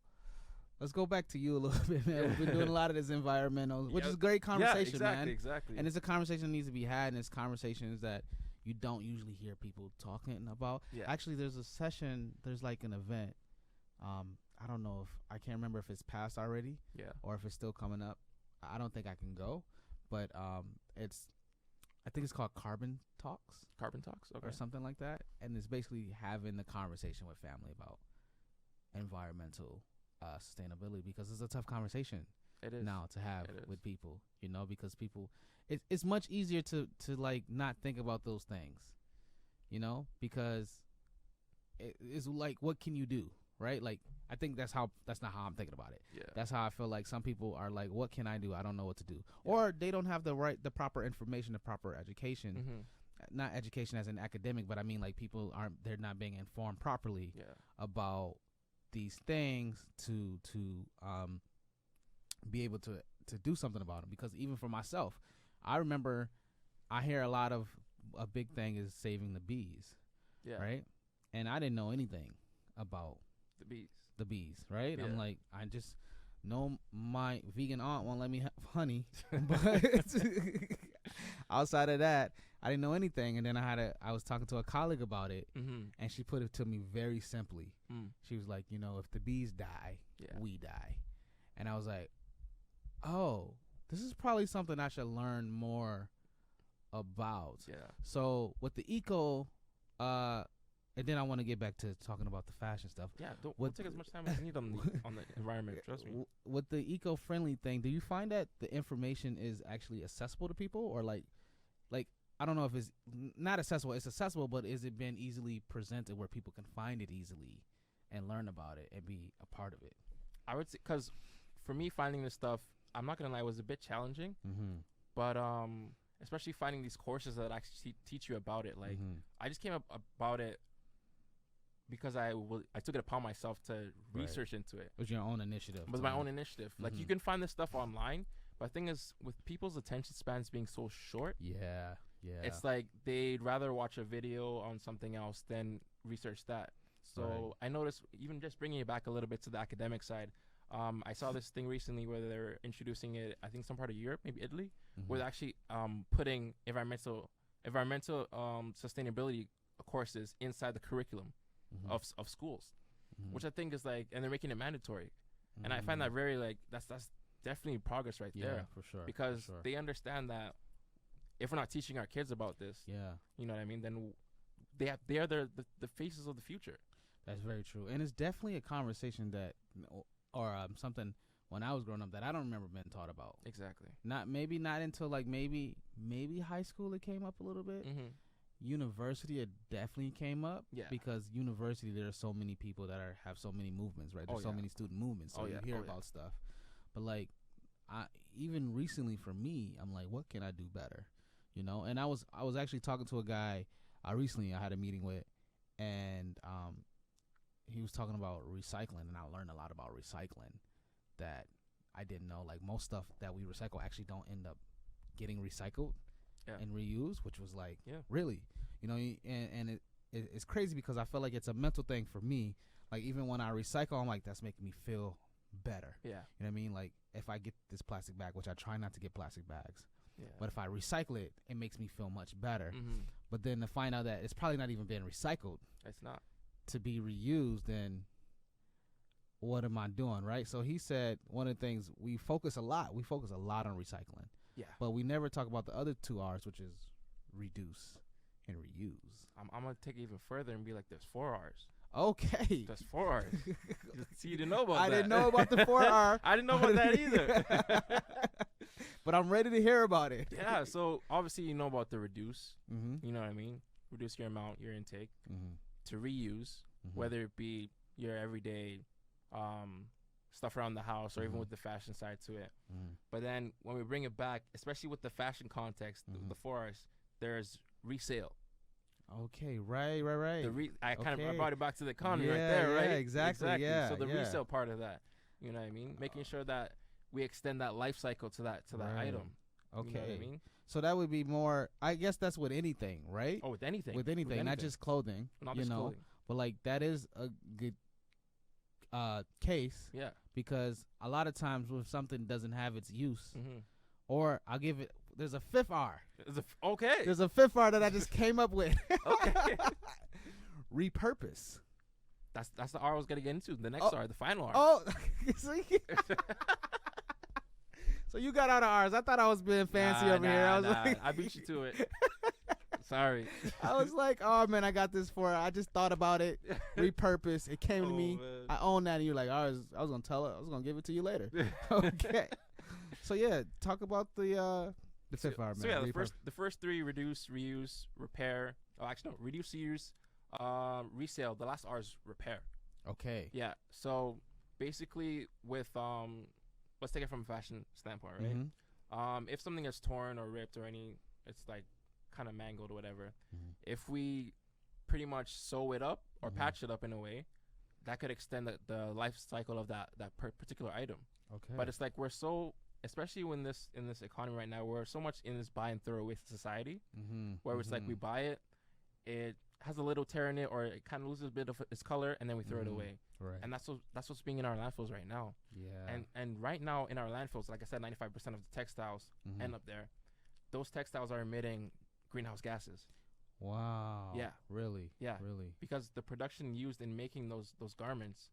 let's go back to you a little bit, man. We've been doing a lot of this environmental, which is great conversation, man. Exactly. And it's a conversation that needs to be had, and it's conversations that you don't usually hear people talking about. Yeah. Actually, there's a session, there's like an event. I don't know I can't remember if it's passed already or if it's still coming up. I don't think I can go, but I think it's called Carbon Talks. Okay. Or something like that. And it's basically having the conversation with family about environmental sustainability, because it's a tough conversation now to have with people, you know, because people, it's much easier to like not think about those things, you know, because it's like, what can you do, right? Like, I think that's not how I'm thinking about it. Yeah. That's how I feel like some people are like, what can I do? I don't know what to do. Yeah. Or they don't have the proper information, the proper education. Not education as an academic, but I mean like they're not being informed properly about these things to be able to do something about them. Because even for myself, I remember I hear a big thing is saving the bees. Yeah. Right? And I didn't know anything about the bees, right? Yeah. I'm like, I just know my vegan aunt won't let me have honey, but outside of that, I didn't know anything. And then I was talking to a colleague about it, and she put it to me very simply. She was like, you know, if the bees die, we die. And I was like, oh, this is probably something I should learn more about. Yeah. So with the eco, and then I want to get back to talking about the fashion stuff. Yeah, we'll take as much time as you need on the environment, trust me. With the eco-friendly thing, do you find that the information is actually accessible to people? Or like I don't know if it's not accessible. It's accessible, but is it been easily presented where people can find it easily and learn about it and be a part of it? I would say, because for me, finding this stuff, I'm not going to lie, it was a bit challenging. But especially finding these courses that actually teach you about it. Like, I just came up about it because I took it upon myself to research into it. It was your own initiative. It was my own initiative. Like, you can find this stuff online, but the thing is, with people's attention spans being so short, it's like they'd rather watch a video on something else than research that. So I noticed, even just bringing it back a little bit to the academic side, I saw this thing recently where they're introducing it, I think some part of Europe, maybe Italy, where they're actually putting environmental sustainability courses inside the curriculum of schools, which I think is like, and they're making it mandatory. And I find that very, like, that's definitely progress right there. For sure. Because they understand that if we're not teaching our kids about this, you know what I mean, then they are the faces of the future. That's very true. And it's definitely a conversation that, or something when I was growing up that I don't remember being taught about. Exactly. Not until like maybe high school it came up a little bit. University, it definitely came up. Yeah. Because university, there are so many people that have so many movements, right? There's so many student movements, so you hear about stuff. But like, even recently for me, I'm like, what can I do better? You know? And I was actually talking to a guy recently I had a meeting with, and he was talking about recycling, and I learned a lot about recycling that I didn't know. Like, most stuff that we recycle actually don't end up getting recycled and reused, which was like, really, you know, and it's crazy because I feel like it's a mental thing for me. Like, even when I recycle, I'm like, that's making me feel better. Yeah. You know what I mean? Like if I get this plastic bag, which I try not to get plastic bags, Yeah. but if I recycle it, it makes me feel much better. Mm-hmm. But then to find out that it's probably not even being recycled It's not. to be reused, then what am I doing, right? So he said one of the things we focus a lot on recycling. Yeah. But we never talk about the other 2 R's, which is reduce and reuse. I'm gonna take it even further and be like, there's 4 R's. Okay. There's 4 R's. See, you didn't know about I that. didn't know about the 4 R. I didn't know about that either. But I'm ready to hear about it. Yeah. So obviously you know about the reduce. Mm-hmm. You know what I mean? Reduce your amount, your intake. Mm-hmm. To reuse, Mm-hmm. whether it be your everyday stuff around the house or even Mhm. with the fashion side to it. Mm-hmm. But then when we bring it back, especially with the fashion context, Mhm. the 4 R's, there's resale. Okay, right. I kind of Okay. brought it back to the economy Yeah, right there, right? yeah, exactly, yeah, So the yeah. resale part of that, you know what I mean? Making sure that we extend that life cycle to that Right. item. Okay. You know what I mean? So that would be more, I guess that's with anything, right? Oh, with anything. With anything, not just clothing. not you just know, clothing. but like that is a good case Yeah. because a lot of times when something doesn't have its use, Mm-hmm. or I'll give it, there's a 5th R. Okay. There's a 5th R that I just came up with. Okay. Repurpose. That's the R I was gonna get into. The next Oh. R, the final R. Oh, see? So you got out of R's. I thought I was being fancy over here. I was like, I beat you to it. Sorry. I was like, oh man, I got this for. I just thought about it. Repurpose. It came to me. Man. I own that, and you're like, I was gonna tell her. I was gonna give it to you later. Okay. So yeah, talk about the 5th R, man. So yeah, Repurpose. the first 3: reduce, reuse, repair. Oh, actually no, reduce, reuse, resale. The last R is repair. Okay. Yeah. So basically, with let's take it from a fashion standpoint, right? Mhm. If something is torn or ripped or it's like kind of mangled or whatever. Mhm. If we pretty much sew it up or Mhm. patch it up in a way, that could extend the life cycle of that particular item. Okay. But it's like we're so, especially in this economy right now, we're so much in this buy and throw away society, where it's like we buy it, it has a little tear in it, or it kind of loses a bit of its color, and then we throw it away. Right. And that's what's being in our landfills right now. Yeah. And right now in our landfills, like I said, 95% of the textiles Mhm. end up there. Those textiles are emitting greenhouse gases. Wow. Yeah. Really. Yeah. Really. Because the production used in making those garments,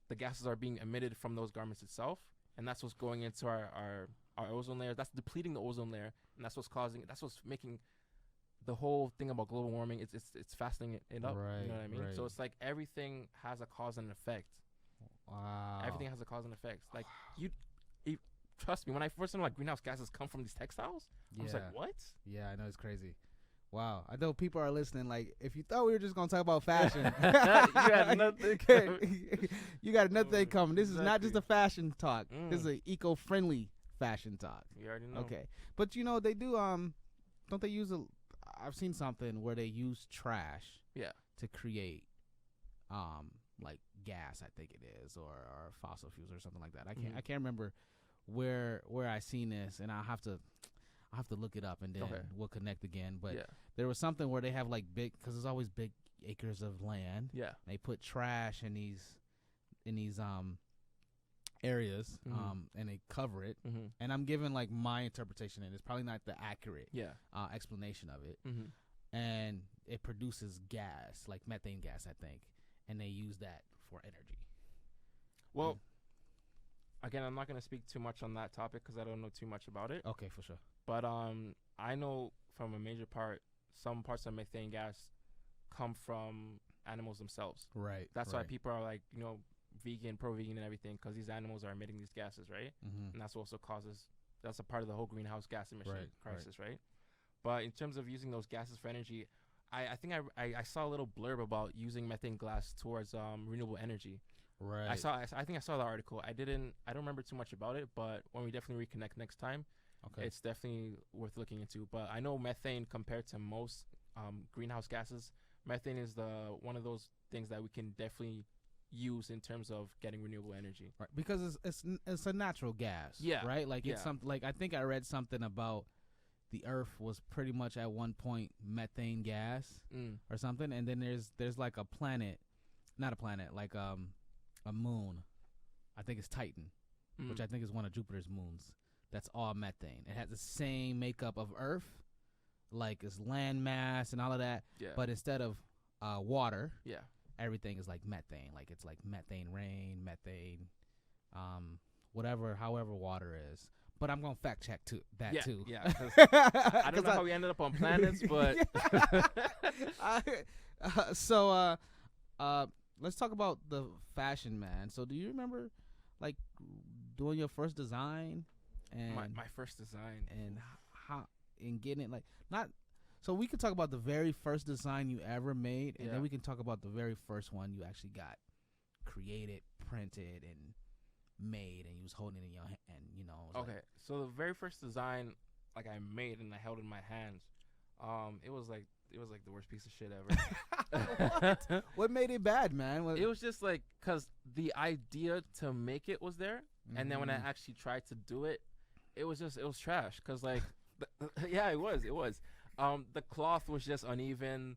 the gases are being emitted from those garments itself, and that's what's going into our ozone layer. That's depleting the ozone layer, and that's what's making the whole thing about global warming. It's fastening it up. Right, You know what I mean? right. So it's like everything has a cause and effect. Wow. Everything has a cause and effect. Like you trust me, when I first learned like greenhouse gases come from these textiles, I was like, what? Yeah, I know, it's crazy. Wow. I know people are listening. Like, if you thought we were just gonna talk about fashion, You had nothing coming. you got nothing coming. This is not just Exactly. a fashion talk. Mm. This is an eco-friendly fashion talk. You already know. Okay, but they do. Don't they use I've seen something where they use trash. Yeah. To create, like gas, I think it is, or fossil fuels or something like that. I can't remember where I seen this, and I'll have to look it up, and then we'll connect again. But Yeah. there was something where they have like big, because there's always big acres of land. Yeah. They put trash in these areas, Mhm. and they cover it. Mm-hmm. And I'm giving like my interpretation, and it's probably not the accurate Yeah. explanation of it. Mm-hmm. And it produces gas, like methane gas, I think, and they use that for energy. Well, again, I'm not going to speak too much on that topic because I don't know too much about it. Okay, for sure. But I know from a major part, some parts of methane gas come from animals themselves. Right. That's why people are like, vegan, pro-vegan and everything, because these animals are emitting these gases, right? Mm-hmm. And that's also that's a part of the whole greenhouse gas emission crisis, right? But in terms of using those gases for energy, I think I saw a little blurb about using methane gas towards renewable energy. Right. I think I saw the article. I don't remember too much about it, but when we definitely reconnect next time, it's definitely worth looking into. But I know methane, compared to most greenhouse gases, methane is one of those things that we can definitely use in terms of getting renewable energy. Right. Because it's a natural gas. Yeah. Right. Like it's Yeah. something. Like I think I read something about the Earth was pretty much at one point methane gas or something, and then there's like a planet, not a planet, like a moon I think it's Titan, which I think is one of Jupiter's moons. That's all methane. It has the same makeup of Earth, like it's land mass and all of that. Yeah. But instead of water, everything is like methane. Like it's like methane rain, methane, however water is. But I'm gonna fact check too. Yeah. I don't know how we ended up on planets, but so let's talk about the fashion, man. So do you remember like doing your first design and my first design and how in getting it like not so we could talk about the very first design you ever made, and then we can talk about the very first one you actually got created, printed, and made, and you was holding it in your hand, you know. Okay, so the very first design like I made and I held in my hands, it was like the worst piece of shit ever. What made it bad, man? It was just like because the idea to make it was there, and then when I actually tried to do it, it was trash. Cause like, it was. The cloth was just uneven.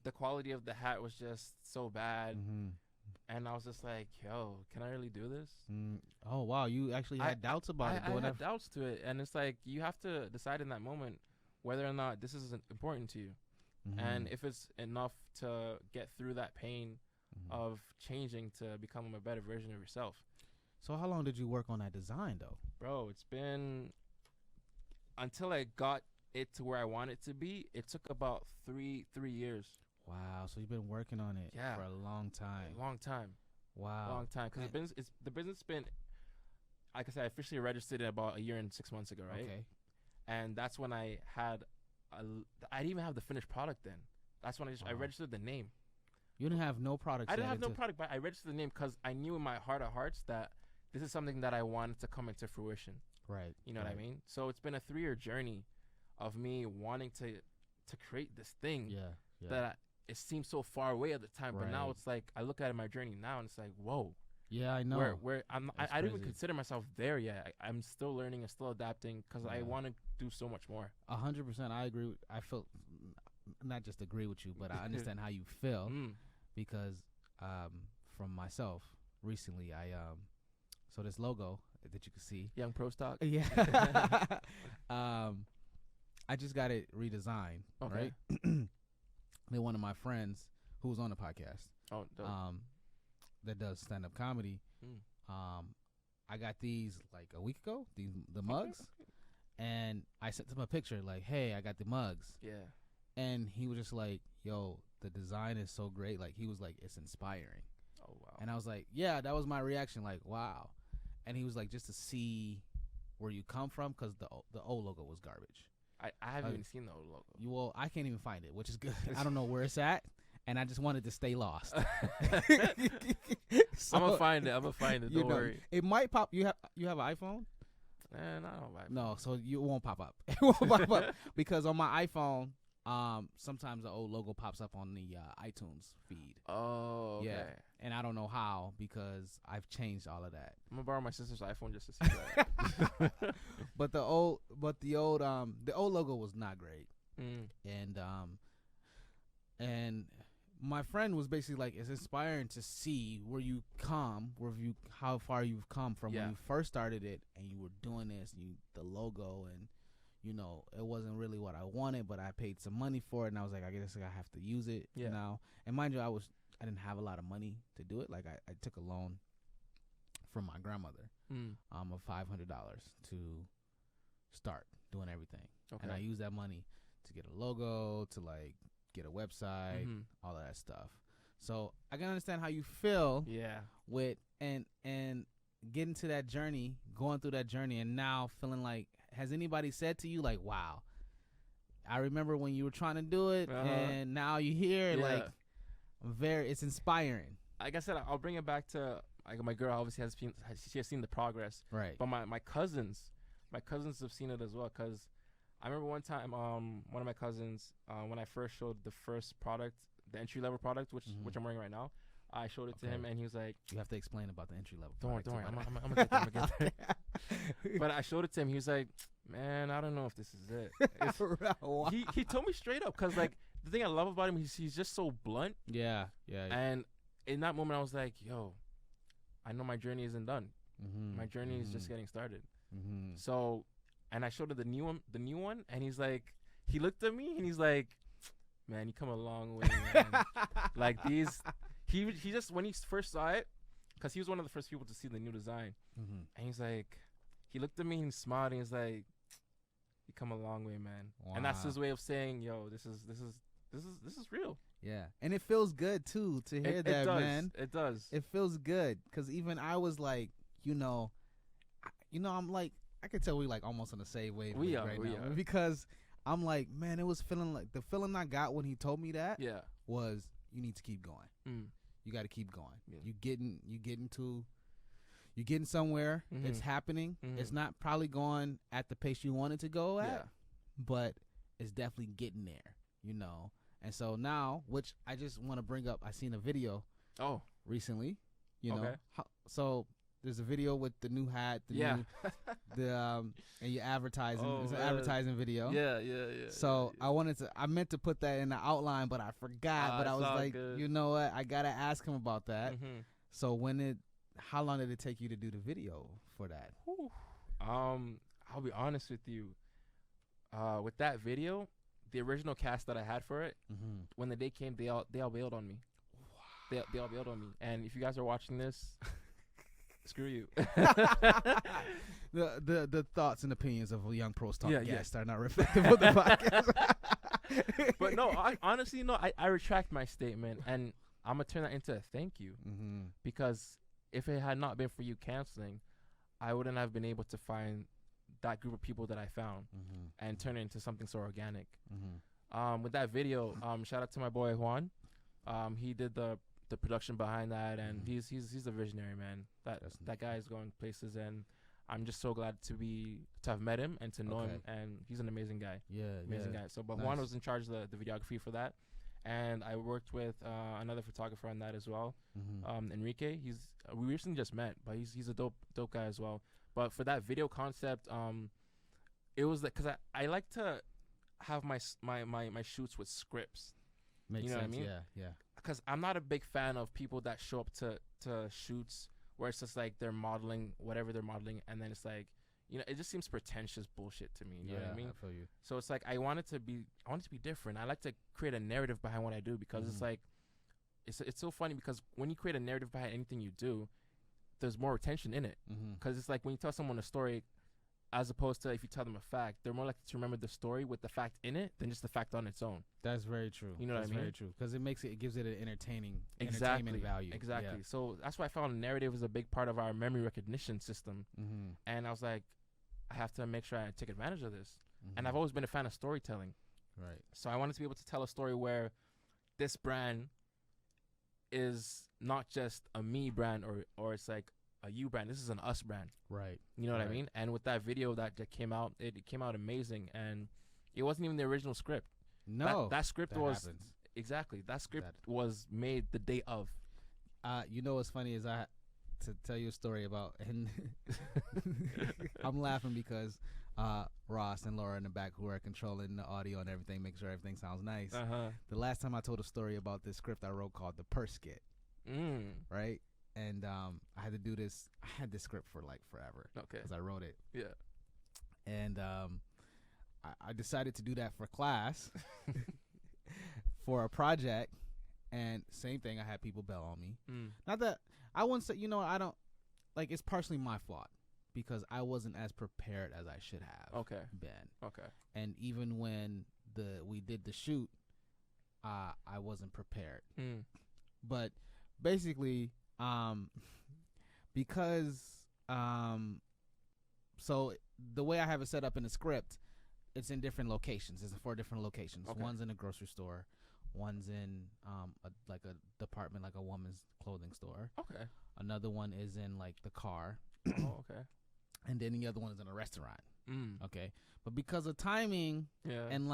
The quality of the hat was just so bad. And I was just like, yo, can I really do this? Oh, wow. You actually had doubts about it. I had doubts to it. And it's like, you have to decide in that moment whether or not this is important to you. And if it's enough to get through that pain of changing to become a better version of yourself. So how long did you work on that design, though? Bro, it's been, until I got it to where I want it to be, it took about three years. Wow, so you've been working on it for a long time. Wow. Long time. Because the business been, like I said, I officially registered it about a year and 6 months ago, right? Okay. And that's when I had, I didn't even have the finished product then. That's when I registered the name. You didn't have no product. I didn't have no product, but I registered the name because I knew in my heart of hearts that this is something that I wanted to come into fruition. Right. You know what I mean? So it's been a 3-year journey of me wanting to create this thing that it seemed so far away at the time, but now it's like I look at my journey now and it's like, whoa. Yeah, I know. Where I don't even consider myself there yet. I'm still learning and still adapting because I want to do so much more. 100%. I agree. I feel not just agree with you, but I understand how you feel because from myself recently, so this logo that you can see, Young Pro Stock. Yeah. I just got it redesigned. Okay. Right. Then one of my friends who was on the podcast, that does stand-up comedy, I got these like a week ago, the mugs, and I sent him a picture like, hey, I got the mugs. Yeah. And he was just like, yo, the design is so great. Like, he was like, it's inspiring. Oh, wow. And I was like, yeah, that was my reaction. Like, wow. And he was like, just to see where you come from, because the old logo was garbage. I haven't even seen the old logo. Well, I can't even find it, which is good. I don't know where it's at, and I just wanted to stay lost. So, I'm gonna find it. Don't worry. It might pop. You have an iPhone? I don't have No, so you won't pop up. It won't pop up because on my iPhone, sometimes the old logo pops up on the iTunes feed. Oh, okay. Yeah, and I don't know how because I've changed all of that. I'm gonna borrow my sister's iPhone just to see that. But the old logo was not great, and my friend was basically like, it's inspiring to see how far you've come from when you first started it and you were doing this, the logo, and it wasn't really what I wanted, but I paid some money for it, and I was like, I guess I have to use it now. And mind you, I didn't have a lot of money to do it. Like I took a loan from my grandmother, of $500 to start doing everything. Okay. And I used that money to get a logo, to like get a website, all of that stuff. So I can understand how you feel with and getting to that journey, going through that journey, and now feeling like, has anybody said to you like, wow, I remember when you were trying to do it and now you're here, like it's inspiring. Like I said, I'll bring it back to like my girl obviously she has seen the progress. Right. But my cousins have seen it as well, because I remember one time one of my cousins when I first showed the first product, the entry-level product, which I'm wearing right now, I showed it to him, and he was like, you have to explain about the entry-level don't product. worry, I'm gonna get there. But I showed it to him, he was like, man, I don't know if this is it. He told me straight up, because like the thing I love about him, he's just so blunt. Yeah. And in that moment I was like, yo, I know my journey isn't done. My journey is just getting started. So, and I showed him the new one, and he looked at me and he's like, man, you come a long way, man. Like these, he just, when he first saw it, because he was one of the first people to see the new design, and he's like, he looked at me and he smiled and he's like, you come a long way, man. Wow. And that's his way of saying, yo, this is real. Yeah, and it feels good too to hear that, man. It does. It feels good because even I was like, I'm like, I could tell we like almost on the same wave right now because I'm like, man, it was feeling like the feeling I got when he told me that. Yeah, was you need to keep going. You got to keep going. Yeah. You getting somewhere. It's happening. It's not probably going at the pace you want it to go at, but it's definitely getting there. And so now, which I just want to bring up, I seen a video recently, so there's a video with the new hat, and you're advertising. It's an advertising video. Yeah. So I meant to put that in the outline, but I forgot. But I was like, good. You know what? I gotta ask him about that. So how long did it take you to do the video for that? I'll be honest with you. With that video, the original cast that I had for it, when the day came, they all bailed on me. Wow. They all bailed on me. And if you guys are watching this, screw you. the thoughts and opinions of a Young Pros Talk guest are not reflective of the podcast. But no, honestly, I retract my statement, and I'm gonna turn that into a thank you, because if it had not been for you canceling, I wouldn't have been able to find that group of people that I found and turn it into something so organic. With that video, shout out to my boy Juan. He did the production behind that, and he's a visionary, man. That guy is going places, and I'm just so glad to have met him and to know him, and he's an amazing guy. Amazing guy. So, but Juan was in charge of the videography for that, and I worked with another photographer on that as well, Enrique. We recently just met, but he's a dope guy as well. But for that video concept, it was like, because I like to have my shoots with scripts. Makes sense. What I mean? Yeah. Because I'm not a big fan of people that show up to shoots where it's just like they're modeling whatever they're modeling, and then it's like, it just seems pretentious bullshit to me. You know what I mean? I feel you. So it's like I want it to be different. I like to create a narrative behind what I do, because it's like it's so funny, because when you create a narrative behind anything you do, there's more retention in it. Because it's like when you tell someone a story, as opposed to if you tell them a fact, they're more likely to remember the story with the fact in it than just the fact on its own. That's very true. You know what I mean? That's very true. Because it gives it an entertainment value. Exactly. Yeah. So that's why I found narrative is a big part of our memory recognition system. And I was like, I have to make sure I take advantage of this. And I've always been a fan of storytelling. Right. So I wanted to be able to tell a story where this brand is not just a me brand or it's like a you brand. This is an us brand. Right. You know what I mean? And with that video that came out, it came out amazing, and it wasn't even the original script. No. That script was happens. Exactly. That script was made the day of. What's funny is to tell you a story about, and I'm laughing because Ross and Laura in the back, who are controlling the audio and everything, make sure everything sounds nice. The last time I told a story about this script I wrote called The Purse Skit. Right? And I had to do this. I had this script for like forever. Okay. Because I wrote it. Yeah. And I decided to do that for class for a project. And same thing, I had people bail on me. Not that I wouldn't say, I don't, like, it's partially my fault because I wasn't as prepared as I should have been. Okay. And even when we did the shoot, I wasn't prepared. But basically, because so the way I have it set up in the script, it's in different locations. It's in 4 different locations. Okay. One's in a grocery store. One's in a department, like a woman's clothing store. Okay. Another one is in like the car. Oh, okay. And then the other one is in a restaurant. Okay. But because of timing and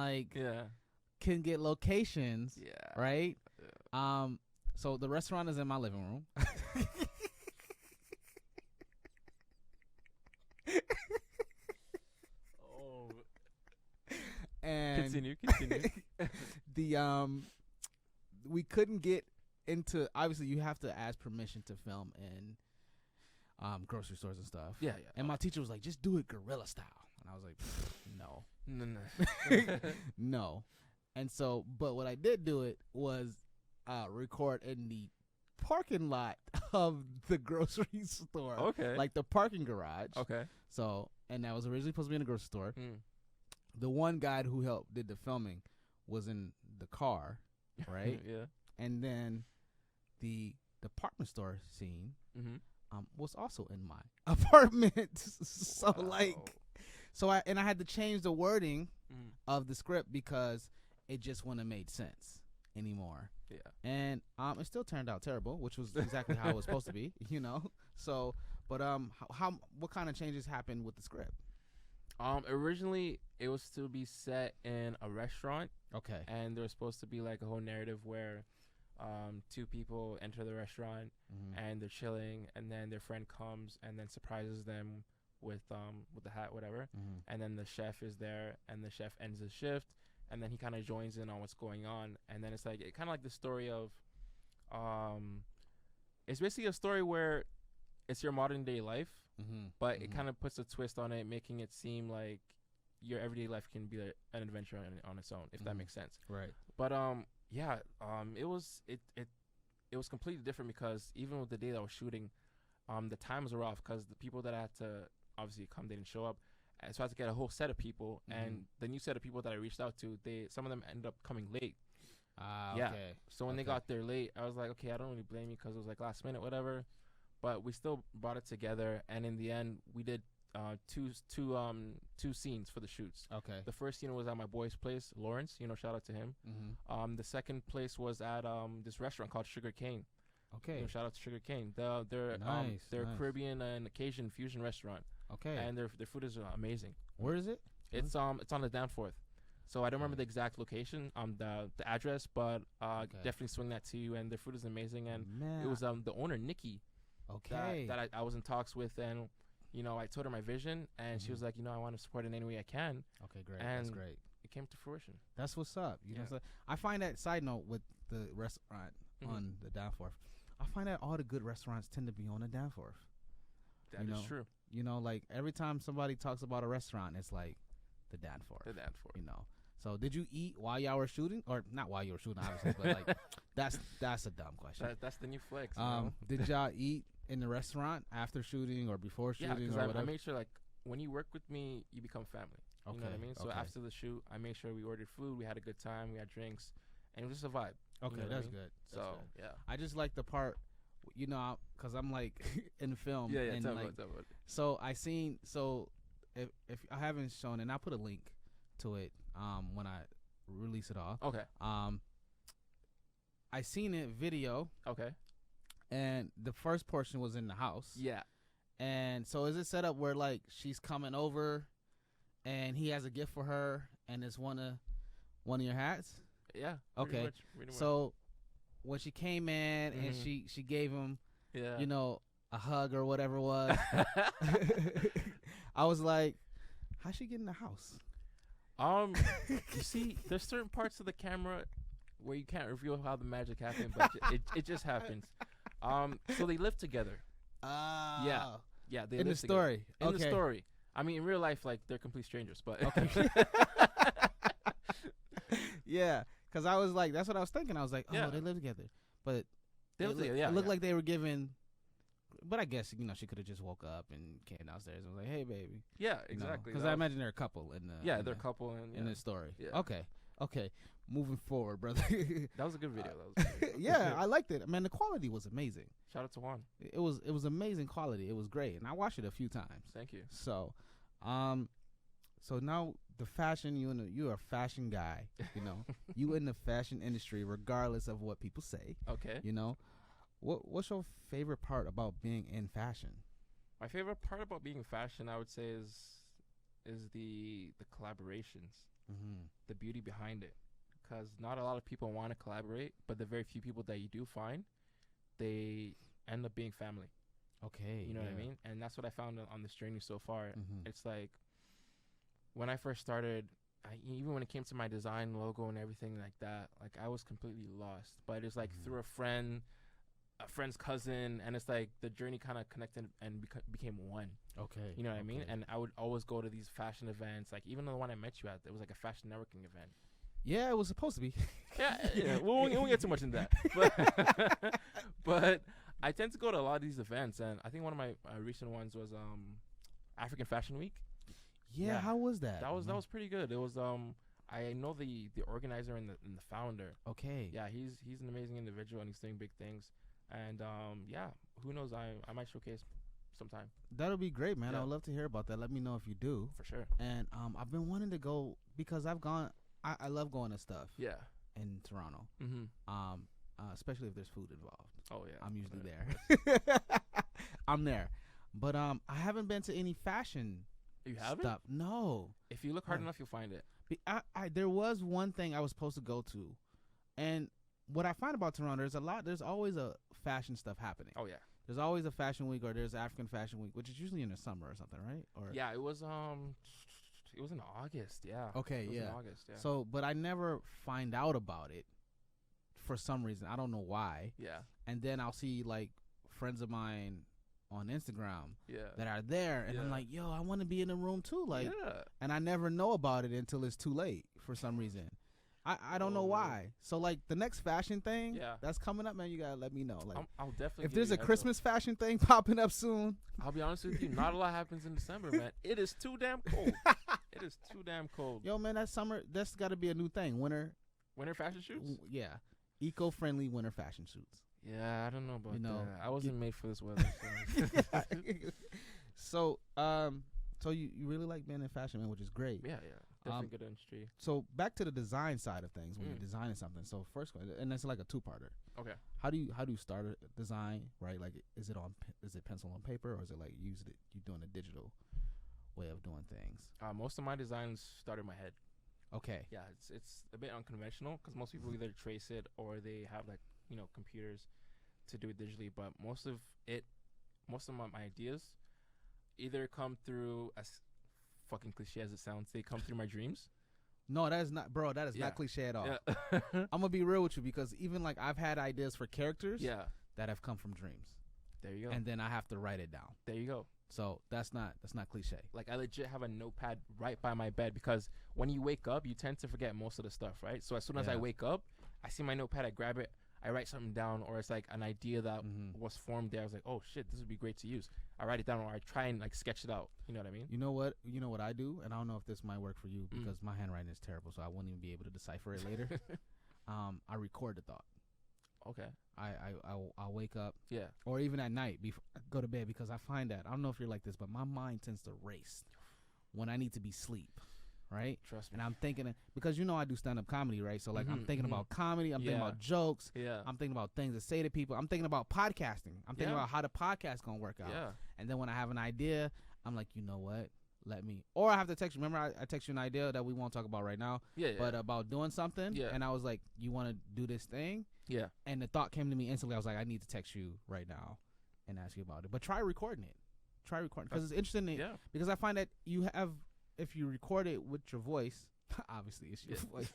can get locations, right? Yeah. So the restaurant is in my living room. And continue. We couldn't get into, obviously you have to ask permission to film in grocery stores and stuff. Yeah. And my teacher was like, just do it guerrilla style. And I was like, no. No. No. And so, but what I did do it was record in the parking lot of the grocery store. Okay. Like the parking garage. Okay. So, and that was originally supposed to be in a grocery store. Mm. The one guy who did the filming was in the car, right? Yeah. And then the department store scene Mm-hmm. was also in my apartment. So Wow. I had to change the wording Mm. of the script because it just wouldn't have made sense anymore. Yeah. And it still turned out terrible, which was exactly how it was supposed to be, you know. So, but what kind of changes happened with the script? Originally it was to be set in a restaurant. Okay. And there was supposed to be like a whole narrative where two people enter the restaurant and they're chilling, and then their friend comes and then surprises them with the hat, whatever. And then the chef is there, and the chef ends his shift, and then he kind of joins in on what's going on. And then it's like kind of like the story of it's basically a story where it's your modern day life, but it kind of puts a twist on it, making it seem like your everyday life can be an adventure on its own, if that makes sense. Right. But it was completely different because even with the day that I was shooting, the times were off because the people that I had to obviously come, they didn't show up, and so I had to get a whole set of people, and the new set of people that I reached out to, some of them ended up coming late. Yeah. Okay. So when they got there late, I was like, okay, I don't really blame you because it was like last minute, whatever. But we still brought it together, and in the end, we did two scenes for the shoots. Okay. The first scene was at my boy's place, Lawrence. Shout out to him. The second place was at this restaurant called Sugar Cane. Okay. Shout out to Sugar Cane. They're Nice, they're nice. a Caribbean and Cajun fusion restaurant. Okay. And their food is amazing. Where is it? It's on the Danforth. So I don't remember the exact location, the address, but definitely swing that to you. And their food is amazing. And it was the owner, Nikki. Okay. That I was in talks with, and I told her my vision, and she was like, I want to support it in any way I can. Okay, great. And that's great. It came to fruition. That's what's up. You know, Yeah. so I find that, side note, with the restaurant on the Danforth, I find that all the good restaurants tend to be on the Danforth. That is true. Like every time somebody talks about a restaurant, it's like the Danforth. The Danforth. So did you eat while y'all were shooting, or not while you were shooting, obviously, but like that's a dumb question. That's the new flex. Did y'all eat in the restaurant after shooting or before shooting? Yeah, because or whatever? I made sure, like, when you work with me, you become family. You know what I mean? So okay. after the shoot, I made sure we ordered food, we had a good time, we had drinks, and it was just a vibe. Okay, you know that's what I mean? good. So That's good. yeah. I just like the part, because I'm like in the film. Yeah, and tell like, me about it. So if I haven't shown, and I'll put a link to it when I release it all. Okay. I seen it video, Okay. and the first portion was in the house. Yeah. And so is it set up where like she's coming over, and he has a gift for her, and it's one of your hats? Yeah. Okay. Pretty much. So when she came in and she gave him, yeah. a hug or whatever it was, I was like, how's she get in the house? You see, there's certain parts of the camera where you can't reveal how the magic happened, but it just happens. So they live together. Yeah, they in live the story. together. In Okay. the story. I mean, in real life, like, they're complete strangers, but Okay. Yeah, because I was like, that's what I was thinking. I was like, Yeah. they live together, but they live together. Yeah, it looked yeah. like they were giving. But I guess she could have just woke up and came downstairs and was like, "Hey, baby." Yeah, exactly. Because I imagine they're a couple in the. Yeah, in they're a the, couple, and in the story. Yeah. Okay. Moving forward, brother. That was a good video. That was a good video. Yeah, I liked it. Man, the quality was amazing. Shout out to Juan. It was amazing quality. It was great, and I watched it a few times. Thank you. So, so now the fashion, you're a fashion guy. You in the fashion industry, regardless of what people say. Okay. What's your favorite part about being in fashion? My favorite part about being in fashion, I would say, is the collaborations, the beauty behind it. Because not a lot of people want to collaborate, but the very few people that you do find, they end up being family. Okay. You know what I mean? And that's what I found on this journey so far. Mhm. It's like, when I first started, even when it came to my design, logo, and everything like that, like, I was completely lost. But it's like through a friend, a friend's cousin, and it's like the journey kind of connected and became one. Okay. You know what I mean? And I would always go to these fashion events. Like even the one I met you at, it was like a fashion networking event. Yeah, it was supposed to be. Yeah. We won't get too much into that. But I tend to go to a lot of these events, and I think one of my recent ones was African Fashion Week. Yeah, how was that? That was pretty good. It was I know the organizer and the founder. Okay. Yeah, he's an amazing individual, and he's doing big things. And yeah, who knows? I might showcase sometime. That'll be great, man. Yeah. I would love to hear about that. Let me know if you do. For sure. And I've been wanting to go because I've gone. I love going to stuff. Yeah. In Toronto. Mm-hmm. Especially if there's food involved. Oh yeah. I'm usually there. I'm there, but I haven't been to any fashion. You haven't? Stuff. No. If you look hard enough, you'll find it. There was one thing I was supposed to go to, and what I find about Toronto, there's always a fashion stuff happening. Oh yeah. There's always a fashion week, or there's African Fashion Week, which is usually in the summer or something, right? Or yeah, it was in August. Yeah. Okay. It was yeah. in August. Yeah. So, but I never find out about it for some reason. I don't know why. Yeah. And then I'll see like friends of mine on Instagram that are there, and I'm like, yo, I want to be in the room too, like, and I never know about it until it's too late for some reason. I don't know why. So like the next fashion thing that's coming up, man, you gotta let me know. Like, I'll definitely. If there's a Christmas fashion thing popping up soon, I'll be honest with you, not a lot happens in December, man. It is too damn cold. It is too damn cold. Yo, man, that summer, that's got to be a new thing. Winter fashion shoots. Yeah, eco-friendly winter fashion shoots. Yeah, I don't know about that. I wasn't made for this weather. So, so you really like being in fashion, man, which is great. Yeah. Definitely good industry. So back to the design side of things when you're designing something. So first, and that's like a two-parter. Okay. How do you start a design? Right, like is it pencil on paper, or is it like you doing a digital way of doing things? Most of my designs start in my head. Okay. Yeah, it's a bit unconventional because most people either trace it or they have like computers to do it digitally. But most of my ideas either come through, as fucking cliche as it sounds, they come through my dreams. No, that is not, bro. That is not cliche at all. Yeah. I'm gonna be real with you because even like I've had ideas for characters that have come from dreams. There you go. And then I have to write it down. There you go. So that's not cliche. Like I legit have a notepad right by my bed because when you wake up, you tend to forget most of the stuff, right? So as soon as I wake up, I see my notepad, I grab it, I write something down, or it's like an idea that was formed there. I was like, oh shit, this would be great to use. I write it down, or I try and like sketch it out. You know what I mean? You know what I do, and I don't know if this might work for you because my handwriting is terrible, so I won't even be able to decipher it later. I record the thought. Okay. I'll wake up. Yeah. Or even at night before I go to bed, because I find that, I don't know if you're like this, but my mind tends to race when I need to be sleep. Right? Trust me. And I'm thinking, because I do stand-up comedy, right? So like I'm thinking about comedy, I'm thinking about jokes, I'm thinking about things to say to people, I'm thinking about podcasting, I'm thinking about how the podcast gonna work out. Yeah. And then when I have an idea, I'm like, you know what? Or I have to text you. Remember, I text you an idea that we won't talk about right now. Yeah. But about doing something. Yeah. And I was like, you want to do this thing? Yeah. And the thought came to me instantly. I was like, I need to text you right now and ask you about it. But try recording it. Because it's interesting. Because I find that you have, if you record it with your voice, obviously it's your voice.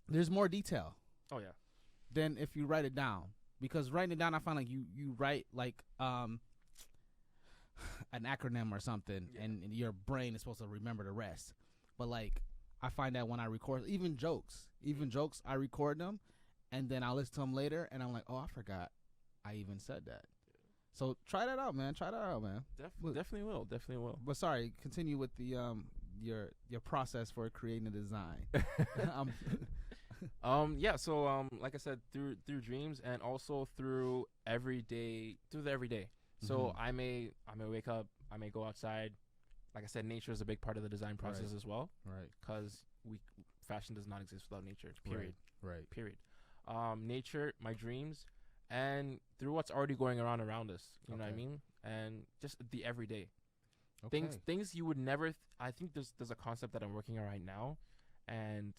There's more detail. Oh yeah. Than if you write it down. Because writing it down, I find like you write like an acronym or something, and your brain is supposed to remember the rest. But like I find that when I record even jokes, I record them, and then I listen to them later, and I'm like, oh, I forgot I even said that. So try that out, man. Definitely will. But sorry, continue with the your process for creating a design. Like I said, through dreams and also through the everyday. So I may wake up, I may go outside. Like I said, nature is a big part of the design process as well. Right. Because fashion does not exist without nature. Period. Right. Period. Nature, my dreams, and through what's already going around us. You know what I mean? And just the everyday. Okay. Things you would never. I think there's a concept that I'm working on right now, and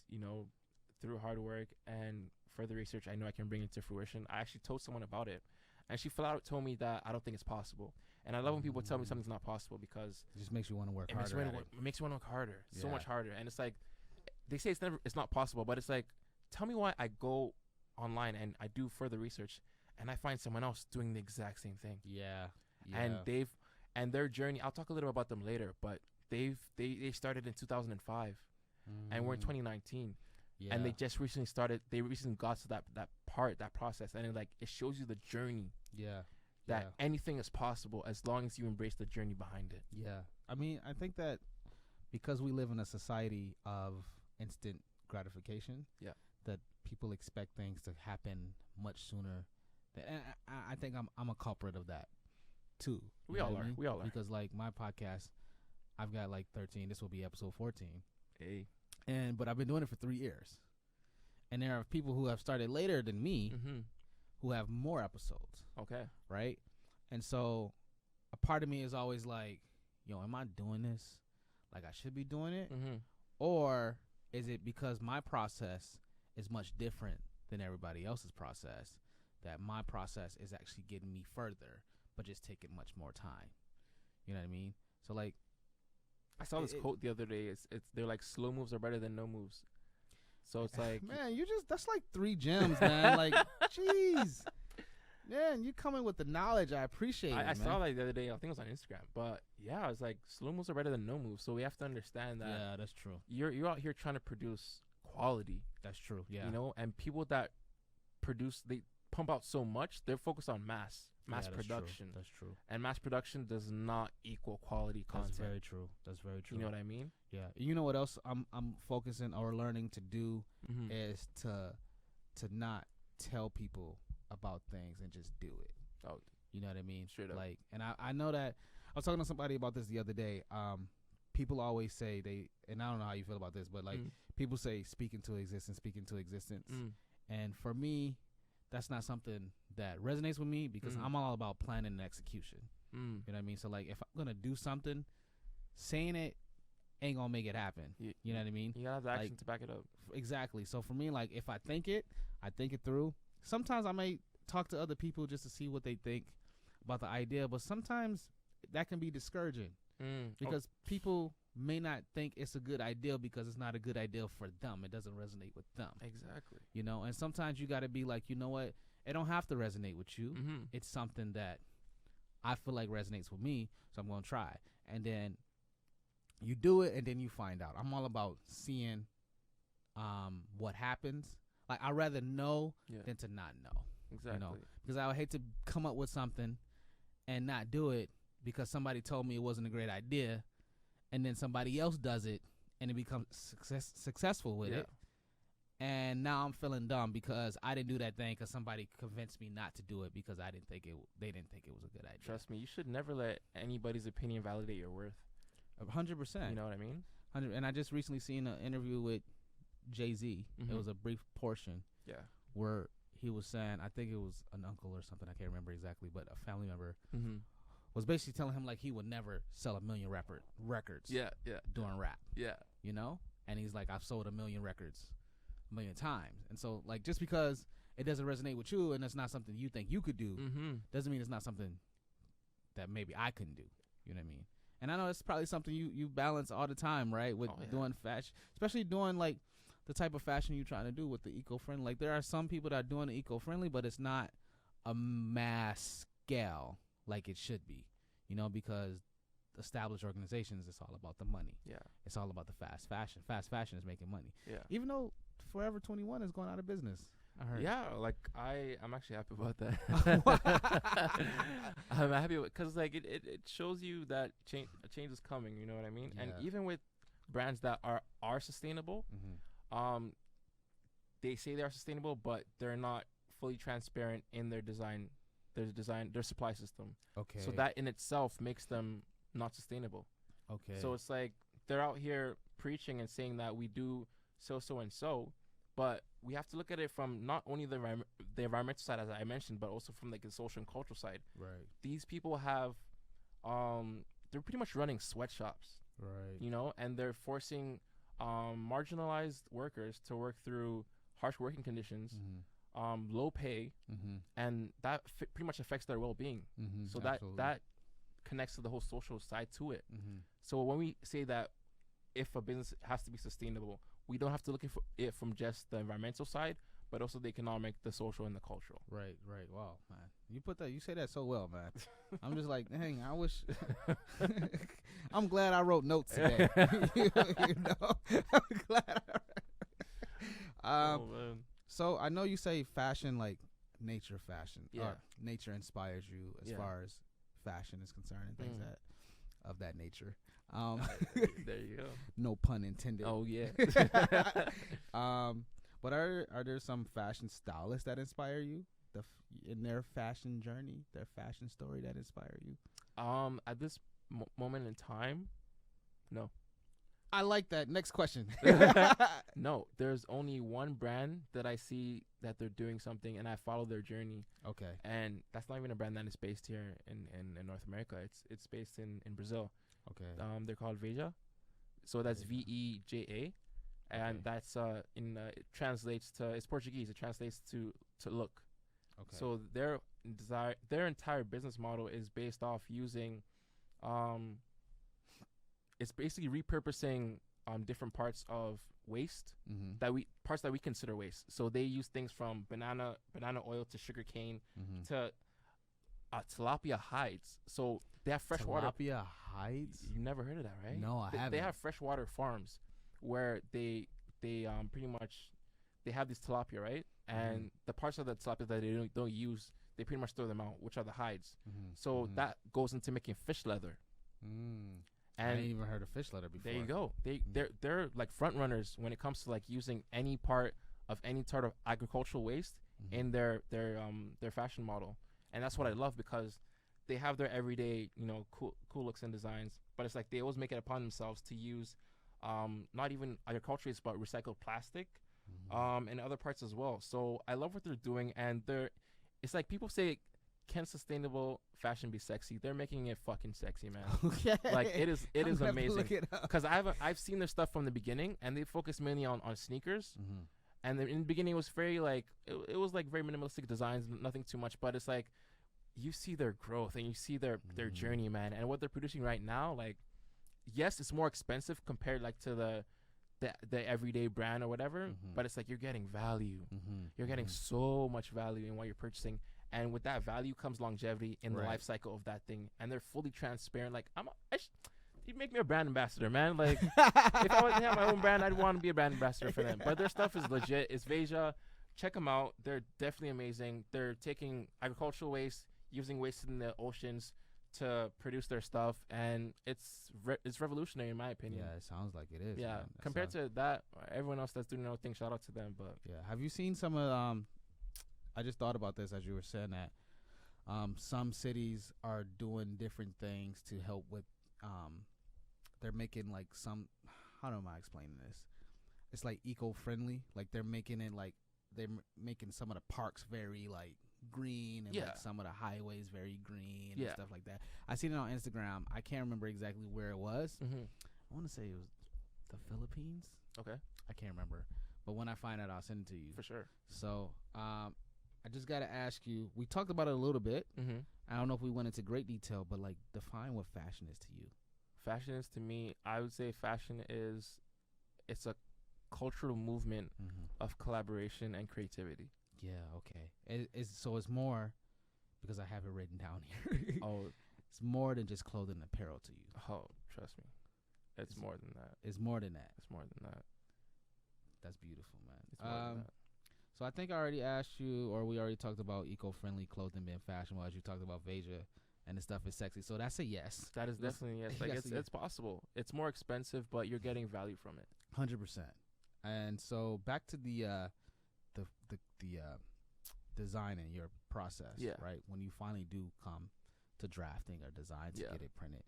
through hard work and further research, I know I can bring it to fruition. I actually told someone about it, and she flat out told me that I don't think it's possible. And I love when people tell me something's not possible because it just makes you want to work harder. It makes you want to work harder, so much harder. And it's like they say it's not possible, but it's like, tell me why I go online and I do further research, and I find someone else doing the exact same thing. Yeah. And their journey. I'll talk a little about them later, but they started in 2005, and we're in 2019. Yeah. And they just recently started. They recently got to that process, and it shows you the journey. Yeah. That anything is possible as long as you embrace the journey behind it. Yeah. I mean, I think that because we live in a society of instant gratification, that people expect things to happen much sooner. And I think I'm a culprit of that too. We all are. We all are. Because like my podcast, I've got like 13. This will be episode 14. Hey. But I've been doing it for 3 years, and there are people who have started later than me who have more episodes. Okay. Right. And so a part of me is always like, yo, am I doing this like I should be doing it? Or is it because my process is much different than everybody else's process, that my process is actually getting me further, but just taking much more time? You know what I mean? So like, I saw this quote the other day. They're like, slow moves are better than no moves. So it's like, man, that's like 3 gems, man. Like, jeez, man, you coming with the knowledge. I appreciate it. I saw that the other day. I think it was on Instagram. But yeah, I was like, slow moves are better than no moves. So we have to understand that. Yeah, that's true. You're out here trying to produce quality. That's true. Yeah. You know, and people that produce, they pump out so much. They're focused on mass production. That's true. And mass production does not equal quality content. That's very true. That's very true. You know what I mean? Yeah. You know what else I'm focusing or learning to do is to not tell people about things and just do it. Oh, you know what I mean? Straight up. Like, and I know that I was talking to somebody about this the other day. People always say and I don't know how you feel about this, but like people say speak into existence. And for me, that's not something that resonates with me because I'm all about planning and execution. You know what I mean? So like, if I'm going to do something, saying it ain't going to make it happen. You know what I mean? You got to have the action to back it up. Exactly. So for me, like, if I think it through. Sometimes I may talk to other people just to see what they think about the idea, but sometimes that can be discouraging because people may not think it's a good idea because it's not a good idea for them. It doesn't resonate with them. Exactly. You know, and sometimes you got to be like, you know what? It don't have to resonate with you. It's something that I feel like resonates with me, so I'm going to try. And then you do it, and then you find out. I'm all about seeing what happens. Like, I'd rather know than to not know. Exactly. You know? Because I would hate to come up with something and not do it because somebody told me it wasn't a great idea, and then somebody else does it, and it becomes successful with it. And now I'm feeling dumb because I didn't do that thing because somebody convinced me not to do it because they didn't think it was a good idea. Trust me, you should never let anybody's opinion validate your worth. 100%. You know what I mean? 100. And I just recently seen an interview with Jay-Z. It was a brief portion. Yeah. Where he was saying, I think it was an uncle or something, I can't remember exactly, but a family member was basically telling him like he would never sell 1 million records. Doing rap. Yeah. You know? And he's like, I've sold 1 million records 1 million times. And so like, just because it doesn't resonate with you and it's not something you think you could do, doesn't mean it's not something that maybe I couldn't do. You know what I mean? And I know it's probably something you balance all the time, right? With doing fashion, especially doing like the type of fashion you're trying to do with the eco-friendly. Like, there are some people that are doing the eco-friendly, but it's not a mass scale like it should be, you know, because established organizations, it's all about the money. Yeah. It's all about the fast fashion. Fast fashion is making money. Yeah. Even though Forever 21 is going out of business, I heard. Yeah, like I'm actually happy about that. I'm happy because like it shows you that a change is coming. You know what I mean? Yeah. And even with brands that are sustainable, they say they are sustainable, but they're not fully transparent in their design, their supply system. Okay. So that in itself makes them not sustainable. Okay. So it's like they're out here preaching and saying that we do so and so, but we have to look at it from not only the environmental side, as I mentioned, but also from like the social and cultural side. Right. These people have, they're pretty much running sweatshops. Right. You know, and they're forcing marginalized workers to work through harsh working conditions, low pay, and that pretty much affects their well-being. So that connects to the whole social side to it. So when we say that if a business has to be sustainable, we don't have to look at it from just the environmental side, but also the economic, the social, and the cultural. Right. Wow, man. You say that so well, man. I'm just like, dang, I wish. I'm glad I wrote notes today. you know, I'm glad. Man. So I know you say fashion, like nature fashion. Yeah. Nature inspires you as far as fashion is concerned and things of that nature. There you go. No pun intended. Oh yeah. But are there some fashion stylists that inspire you? In their fashion journey, their fashion story that inspire you? At this moment in time, no. I like that. Next question. No, there's only one brand that I see that they're doing something, and I follow their journey. Okay. And that's not even a brand that is based here in North America. It's based in Brazil. Okay. They're called Veja. So that's Veja, and that's it translates to, it's Portuguese. It translates to look. Okay. So their entire business model is based off using, it's basically repurposing different parts of waste that we consider waste. So they use things from banana oil to sugar cane to tilapia hides. So they have fresh water. Tilapia hides? You never heard of that, right? No, I haven't. They have freshwater farms where they pretty much they have these tilapia, right? And the parts of the tilapia that they don't use, they pretty much throw them out, which are the hides. So that goes into making fish leather. And I ain't even heard of fish leather before. There you go. They're like front runners when it comes to like using any part of any sort of agricultural waste in their fashion model. And that's what I love, because they have their everyday, cool looks and designs, but it's like they always make it upon themselves to use not even agricultural waste, but recycled plastic and other parts as well. So I love what they're doing, and it's like people say, can sustainable fashion be sexy? They're making it fucking sexy, man. Okay. Like it is amazing. Because I've seen their stuff from the beginning, and they focus mainly on sneakers. And in the beginning, it was very like it was like very minimalistic designs, nothing too much. But it's like you see their growth and you see their journey, man, and what they're producing right now. Like, yes, it's more expensive compared like to the everyday brand or whatever, but it's like you're getting value. You're getting so much value in what you're purchasing. And with that value comes longevity in the life cycle of that thing. And they're fully transparent. Like, you make me a brand ambassador, man. Like, if I was to have my own brand, I'd want to be a brand ambassador for them. But their stuff is legit. It's Veja. Check them out. They're definitely amazing. They're taking agricultural waste, using waste in the oceans to produce their stuff. And it's revolutionary, in my opinion. Yeah, it sounds like it is. Yeah. Compared to that, everyone else that's doing their own thing, shout out to them. But yeah. Have you seen some of I just thought about this as you were saying that some cities are doing different things to help with they're making like some, how am I explaining this? It's like eco-friendly. Like they're making it like they're making some of the parks very like green and like some of the highways very green and stuff like that. I seen it on Instagram. I can't remember exactly where it was. I want to say it was the Philippines. Okay. I can't remember. But when I find out, I'll send it to you. For sure. So I just got to ask you, we talked about it a little bit. I don't know if we went into great detail, but like define what fashion is to you. Fashion is to me, I would say fashion it's a cultural movement of collaboration and creativity. Yeah, okay. So it's more, because I have it written down here. It's more than just clothing and apparel to you. Oh, trust me. It's more than that. It's more than that. It's more than that. That's beautiful, man. It's more than that. So I think I already asked you, or we already talked about eco-friendly clothing being fashionable, as you talked about Veja, and the stuff is sexy. So that's a yes. That is definitely a yes. Like it's possible. It's more expensive, but you're getting value from it. 100%. And so back to the design in your process, right? When you finally do come to drafting or design to get it printed,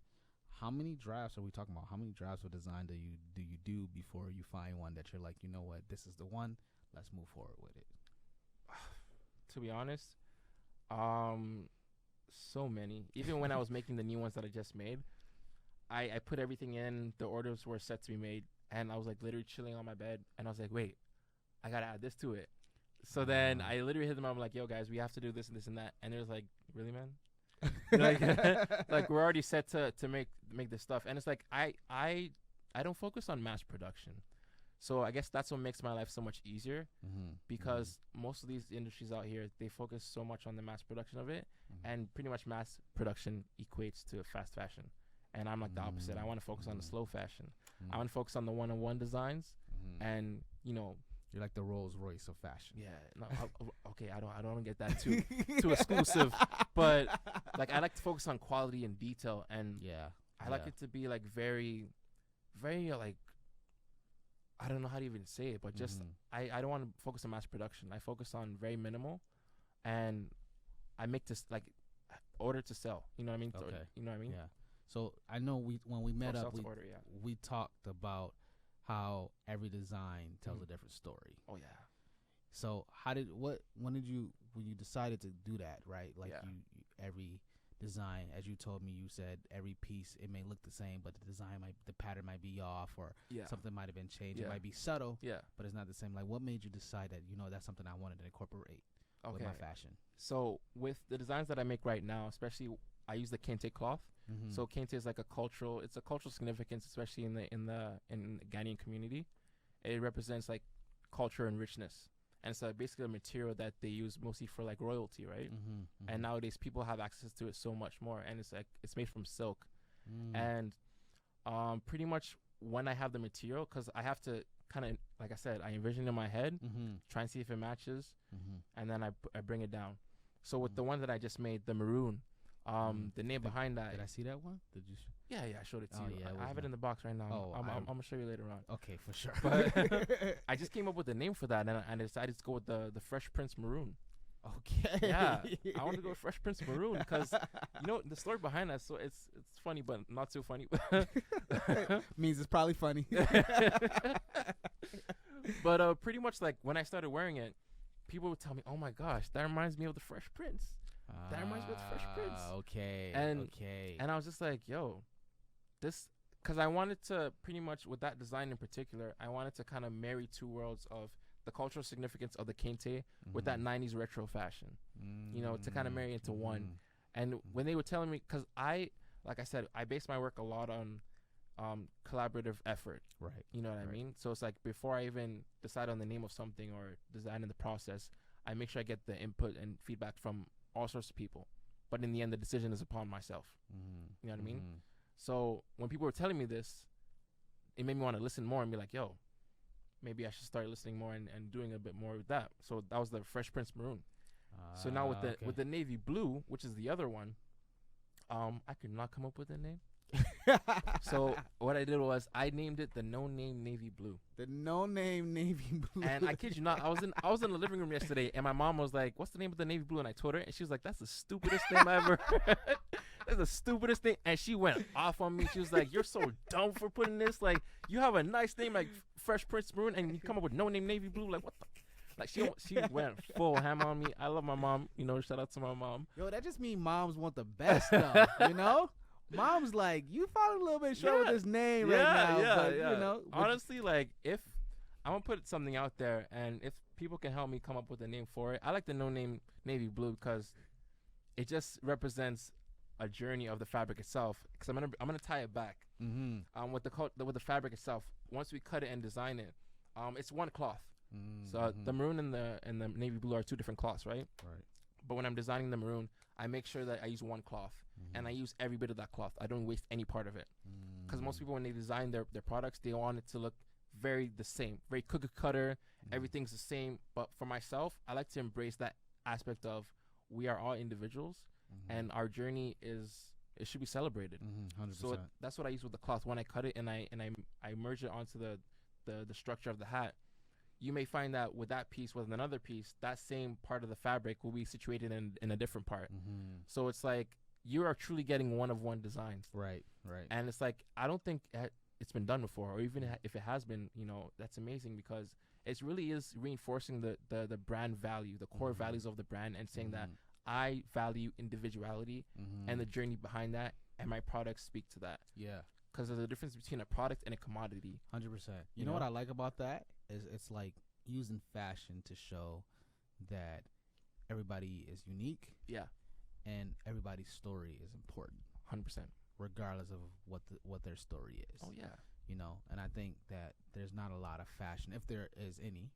how many drafts are we talking about? How many drafts of design do you do before you find one that you're like, you know what, this is the one, let's move forward with it? To be honest, so many. Even when I was making the new ones that I just made, I put everything in, the orders were set to be made, and I was like literally chilling on my bed, and I was like, wait, I gotta add this to it. So then I literally hit them up, I'm like, yo guys, we have to do this and this and that, and it was like, really, man? like we're already set to make this stuff. And it's like I don't focus on mass production. So I guess that's what makes my life so much easier, Mm-hmm. because most of these industries out here, they focus so much on the mass production of it, and pretty much mass production equates to fast fashion. And I'm like the opposite. I want to focus on the slow fashion. I want to focus on the one-on-one designs, and You're like the Rolls Royce of fashion. yeah, no, okay, I don't want to get that too exclusive, but like I like to focus on quality and detail, and Yeah. I like it to be like very, very like, I don't know how to even say it, but just I don't want to focus on mass production. I focus on very minimal, and I make this like order to sell. You know what I mean? Okay. You know what I mean? Yeah. So I know when we met up, Order, yeah. we talked about how every design tells a different story. Oh yeah. So when you decided to do that, right? Like Yeah. you every design, as you told me, you said every piece, it may look the same, but the pattern might be off, or Yeah. something might have been changed. Yeah. It might be subtle, Yeah. but it's not the same. Like, what made you decide that, that's something I wanted to incorporate with Okay. my fashion? So with the designs that I make right now, especially I use the kente cloth. Mm-hmm. So kente is like a cultural significance, especially in the Ghanaian community. It represents like culture and richness, and it's basically a material that they use mostly for like royalty, right? And nowadays people have access to it so much more, and it's made from silk. And pretty much when I have the material, because I have to kind of, like I said, I envision in my head, try and see if it matches, and then I bring it down. So with the one that I just made, the maroon, the name behind that. Did I see that one? Did you? Yeah, I showed it to Oh, you. yeah, I have it in the box right now. Oh, I'm gonna show you later on. Okay, for sure. But I just came up with the name for that, and I decided to go with the Fresh Prince Maroon. Okay. Yeah, I want to go with Fresh Prince Maroon because the story behind that. So it's funny, but not too funny. Means it's probably funny. But pretty much like when I started wearing it, people would tell me, "Oh my gosh, that reminds me of the Fresh Prince." That reminds me of the Fresh Prince. Okay. And I was just like, yo, this, because I wanted to pretty much, with that design in particular, I wanted to kind of marry two worlds of the cultural significance of the kente with that 90s retro fashion, to kind of marry into one. And when they were telling me, because like I said, I base my work a lot on collaborative effort. Right. You know what I mean? So it's like before I even decide on the name of something or design in the process, I make sure I get the input and feedback from all sorts of people, but in the end the decision is upon myself. You know what I mean? So when people were telling me this, it made me want to listen more and be like, yo, maybe I should start listening more and doing a bit more with that. So that was the Fresh Prince Maroon. So now with the navy blue, which is the other one, I could not come up with a name. So what I did was I named it the No Name Navy Blue. The No Name Navy Blue. And I kid you not, I was in the living room yesterday, and my mom was like, "What's the name of the navy blue?" And I told her, and she was like, "That's the stupidest thing I ever heard. That's the stupidest thing." And she went off on me. She was like, "You're so dumb for putting this. Like, you have a nice name like Fresh Prince Maroon, and you come up with No Name Navy Blue. Like, what the?" Like she went full ham on me. I love my mom. Shout out to my mom. Yo, that just means moms want the best stuff. Mom's like, you falling a little bit short with this name right now. But, honestly, like, if I'm gonna put something out there, and if people can help me come up with a name for it, I like the No Name Navy Blue because it just represents a journey of the fabric itself. Because I'm gonna tie it back. With the fabric itself. Once we cut it and design it, it's one cloth. So the maroon and the navy blue are two different cloths, right? Right. But when I'm designing the maroon, I make sure that I use one cloth, and I use every bit of that cloth. I don't waste any part of it, because most people, when they design their products, they want it to look very the same, very cookie cutter. Everything's the same. But for myself, I like to embrace that aspect of we are all individuals, and our journey it should be celebrated. 100%. So that's what I use with the cloth. When I cut it and I merge it onto the structure of the hat, you may find that with that piece, with another piece, that same part of the fabric will be situated in a different part. So it's like you are truly getting one of one designs. Right. And it's like, I don't think it's been done before, or even if it has been, that's amazing, because it really is reinforcing the brand value, the core values of the brand, and saying that I value individuality and the journey behind that, and my products speak to that. Yeah. Because there's a difference between a product and a commodity. 100%. You know what I like about that is it's like using fashion to show that everybody is unique. Yeah. And everybody's story is important. 100%. Regardless of what their story is. Oh yeah. you know. And I think that there's not a lot of fashion, if there is any,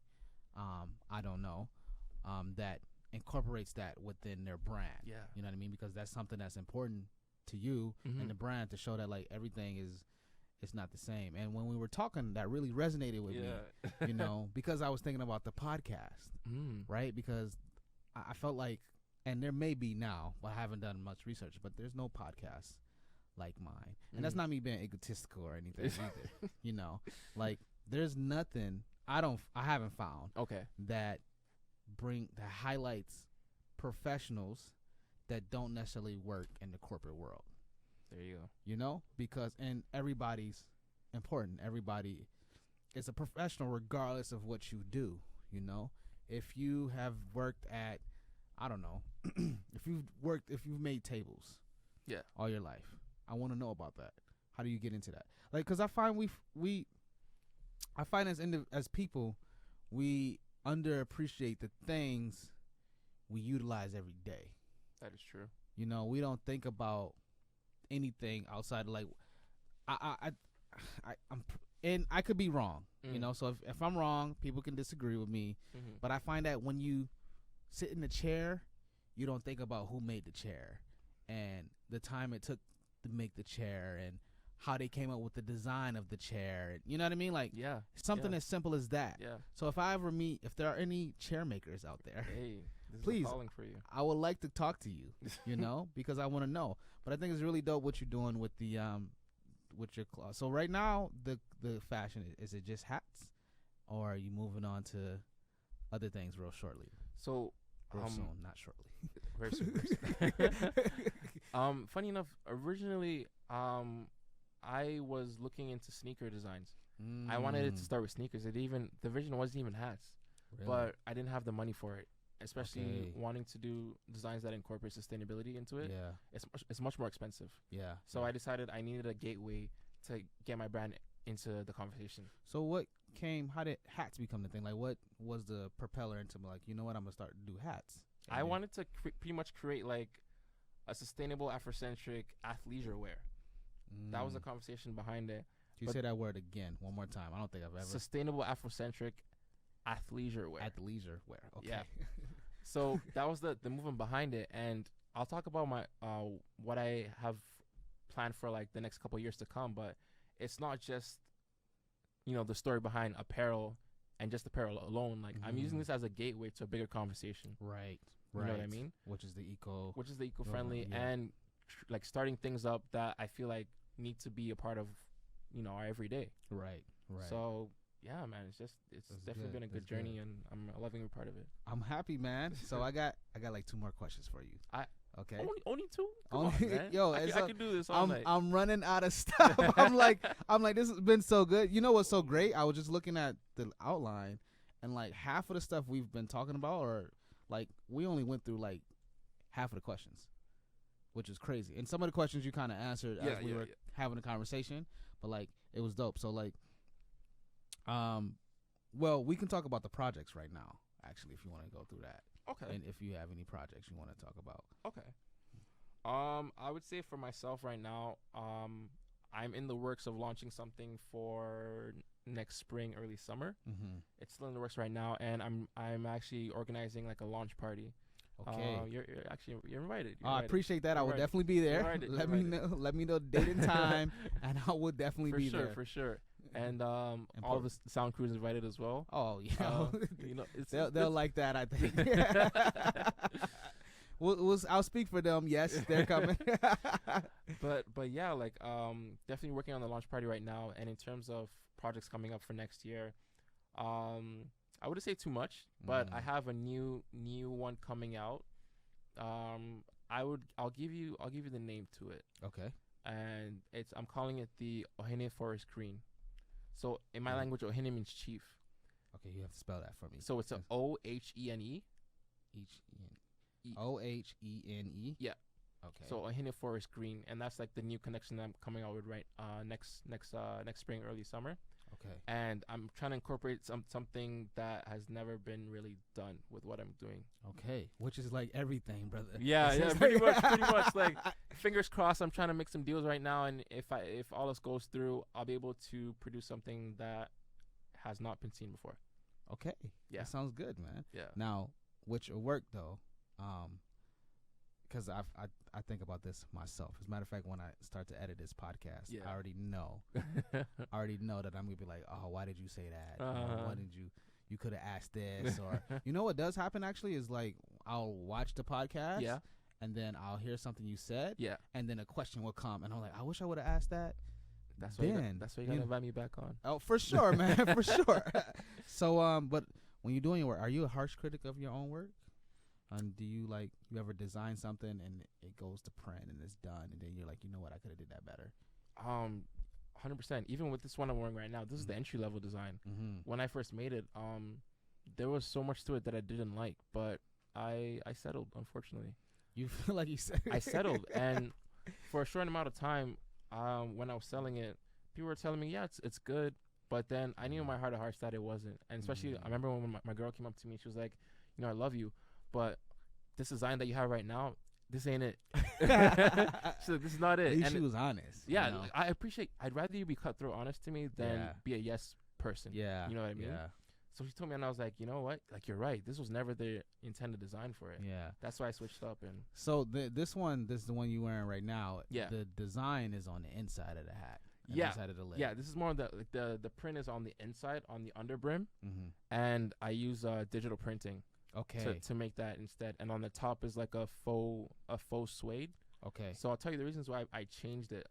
I don't know, that incorporates that within their brand. Yeah. You know what I mean? Because that's something that's important to you and the brand, to show that like everything is, it's not the same. And when we were talking, that really resonated with me, you know, because I was thinking about the podcast, right? Because I felt like, and there may be now, but I haven't done much research, but there's no podcast like mine. And that's not me being egotistical or anything either. You know, like there's nothing I haven't found that highlights professionals that don't necessarily work in the corporate world. There you go. You know, because, and everybody's important. Everybody is a professional regardless of what you do. You know, if you have worked at, I don't know, if you've made tables, all your life, I want to know about that. How do you get into that? Like, because I find I find as people, we underappreciate the things we utilize every day. That is true. You know, we don't think about anything outside of like, I'm and I could be wrong, you know. So if I'm wrong, people can disagree with me. But I find that when you sit in the chair, you don't think about who made the chair and the time it took to make the chair and how they came up with the design of the chair. And, you know what I mean? Like, something as simple as that. Yeah. So if there are any chair makers out there, hey, please, calling for you. I would like to talk to you, you know, because I want to know. But I think it's really dope what you're doing with the with your cloth. So right now, the fashion, is it just hats, or are you moving on to other things real shortly? So real soon, not shortly. Very soon. Funny enough, originally, I was looking into sneaker designs. I wanted it to start with sneakers. The vision wasn't even hats, but I didn't have the money for it. Especially wanting to do designs that incorporate sustainability into it. Yeah, it's much more expensive. Yeah. So I decided I needed a gateway to get my brand into the conversation. So how did hats become the thing? Like, what was the propeller into, like, you know what, I'm gonna start to do hats? I wanted to pretty much create like a sustainable Afrocentric athleisure wear. That was the conversation behind it. Can you say that word again one more time? I don't think I've ever. Sustainable Afrocentric athleisure wear. Athleisure wear. Okay. Yeah. So that was the movement behind it, and I'll talk about my what I have planned for like the next couple of years to come. But it's not just, you know, the story behind apparel and just apparel alone. Like, I'm using this as a gateway to a bigger conversation. Right. You know what I mean? Which is the eco-friendly and like starting things up that I feel like need to be a part of, you know, our everyday. Right. So yeah, man, it's definitely been a good journey, and I'm loving a part of it. I'm happy, man. So I got like 2 more questions for you. Okay. Only 2? Come on, man. Yo, I can do this all night. I'm running out of stuff. I'm like, this has been so good. You know what's so great? I was just looking at the outline, and like half of the stuff we've been talking about, or like we only went through like half of the questions, which is crazy. And some of the questions you kind of answered as we were having a conversation, but like it was dope. So like, well, we can talk about the projects right now, actually, if you want to go through that. Okay. And if you have any projects you want to talk about. Okay. I would say for myself right now, I'm in the works of launching something for next spring, early summer. It's still in the works right now, and I'm actually organizing like a launch party. Okay. You're invited. I appreciate that. I will definitely be there. Let me know the date and time, and I will definitely be there. For sure. And all the sound crew is invited as well. Oh yeah, you know, they'll like that, I think. I'll speak for them. Yes, they're coming. but yeah, like definitely working on the launch party right now. And in terms of projects coming up for next year, I wouldn't say too much, but I have a new one coming out. I'll give you the name to it. Okay. And I'm calling it the Ohene Forest Green. So in my language, Ohene means chief. Okay, you have to spell that for me. So it's a Ohene. Ohene. Yeah. Okay. So Ohene Forest Green, and that's like the new connection that I'm coming out with next spring, early summer. Okay. And I'm trying to incorporate something that has never been really done with what I'm doing. Okay, which is like everything, brother. Yeah, It's yeah, just pretty much. Like, fingers crossed. I'm trying to make some deals right now, and if all this goes through, I'll be able to produce something that has not been seen before. Okay. Yeah, That sounds good, man. yeah. Now, with your work though, because I think about this myself. As a matter of fact, when I start to edit this podcast, Yeah. I already know that I'm gonna be like, oh, why did you say that? Why did you could have asked this? Or you know what does happen actually is like I'll watch the podcast, Yeah. and then I'll hear something you said, Yeah. and then a question will come, and I'm like, I wish I would have asked that. That's why Then, you gotta invite me back on. Oh, for sure, man, for sure. So, but when you're doing your work, are you a harsh critic of your own work? And do you ever design something and it goes to print and it's done, and then you're like, you know what, I could have did that better? 100%. Even with this one I'm wearing right now, this is the entry level design. Mm-hmm. When I first made it, there was so much to it that I didn't like, but I settled, unfortunately. You feel like you said I settled, and for a short amount of time, when I was selling it, people were telling me, yeah, it's good, but then I knew in my heart of hearts that it wasn't. And especially, I remember when my girl came up to me, she was like, you know, I love you, but this design that you have right now, this ain't it. She's like, this is not it. At least and she was honest. yeah, you know? I'd rather you be cutthroat honest to me than be a yes person. Yeah. You know what I mean? Yeah. So she told me, and I was like, you know what? Like, you're right. This was never the intended design for it. Yeah. That's why I switched up. And So this is the one you're wearing right now. Yeah. The design is on the inside of the hat. Yeah. Inside of the lid. yeah, this is more the print is on the inside, on the under brim, Mm-hmm. and I use digital printing Okay. to make that instead. And on the top is like a faux suede. Okay. So I'll tell you the reasons why I changed it.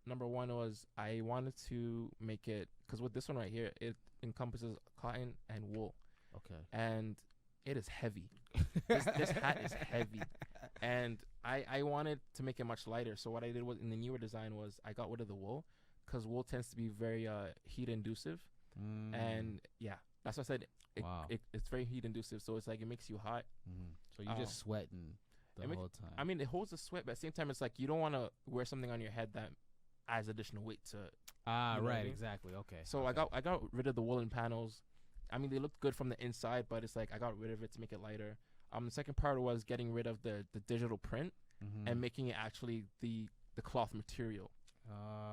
Number one was I wanted to make it, because with this one right here, it encompasses cotton and wool, Okay. and it is heavy. This hat is heavy, and I wanted to make it much lighter. So what I did in the newer design was I got rid of the wool, because wool tends to be very heat inducive, and yeah, that's what I said. Wow. It's very heat inducive, so it's like it makes you hot. Mm-hmm. So you're just sweating the whole time. I mean, it holds the sweat, but at the same time, it's like you don't want to wear something on your head that adds additional weight to. Ah, you know what I right, mean? exactly. Okay. So okay. I got rid of the woolen panels. I mean, they looked good from the inside, but it's like I got rid of it to make it lighter. The second part was getting rid of the digital print and making it actually the cloth material,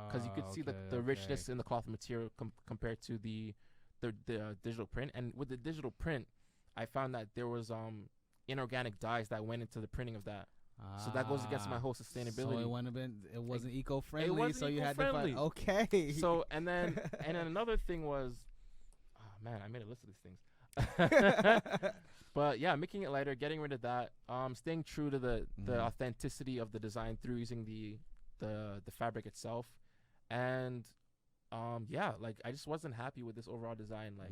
because you could see the richness in the cloth material compared to the digital print. And with the digital print, I found that there was inorganic dyes that went into the printing of that. So that goes against my whole sustainability. So it wasn't eco-friendly. It wasn't so you had to eco-friendly. find. Okay. So and then another thing was, oh man, I made a list of these things. But yeah, making it lighter, getting rid of that, staying true to the authenticity of the design through using the fabric itself, and yeah, like I just wasn't happy with this overall design, like,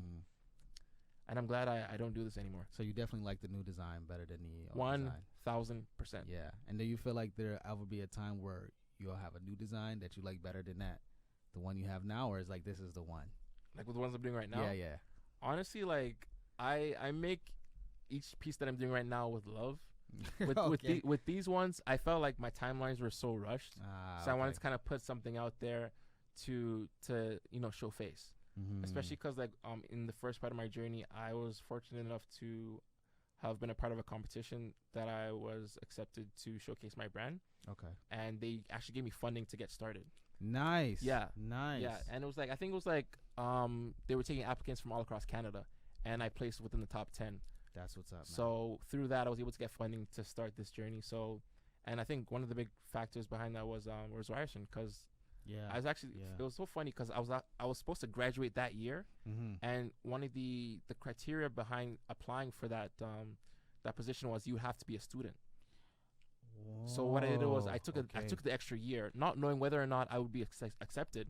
and I'm glad I don't do this anymore. So you definitely like the new design better than the old design. 1,000%. Yeah. And do you feel like there ever be a time where you'll have a new design that you like better than the one you have now, or is like this is the one? Like with the ones I'm doing right now? Yeah, yeah. Honestly, like I make each piece that I'm doing right now with love. With these ones, I felt like my timelines were so rushed, so I wanted to kind of put something out there to show face. Especially because like in the first part of my journey, I was fortunate enough to have been a part of a competition that I was accepted to showcase my brand. Okay. And they actually gave me funding to get started. Nice. Yeah. Nice. Yeah. And it was like, I think it was like they were taking applicants from all across Canada, and I placed within the top 10. That's what's up, man. So through that, I was able to get funding to start this journey. So, and I think one of the big factors behind that was Ryerson, because I was actually it was so funny because I was supposed to graduate that year, and one of the criteria behind applying for that position was you have to be a student. Whoa. So what I did was I took the extra year, not knowing whether or not I would be accepted,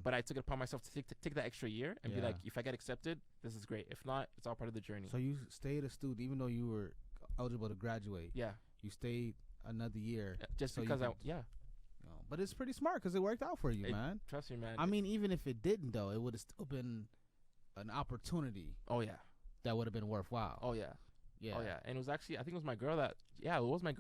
but I took it upon myself to take that extra year and be like, if I get accepted, this is great. If not, it's all part of the journey. So you stayed a student even though you were eligible to graduate. Yeah, you stayed another year just so because but it's pretty smart because it worked out for you, man. Trust me, man. I mean, even if it didn't, though, it would have still been an opportunity. Oh yeah, that would have been worthwhile. Oh yeah. Yeah. Oh yeah. And it was actually, I think it was my girl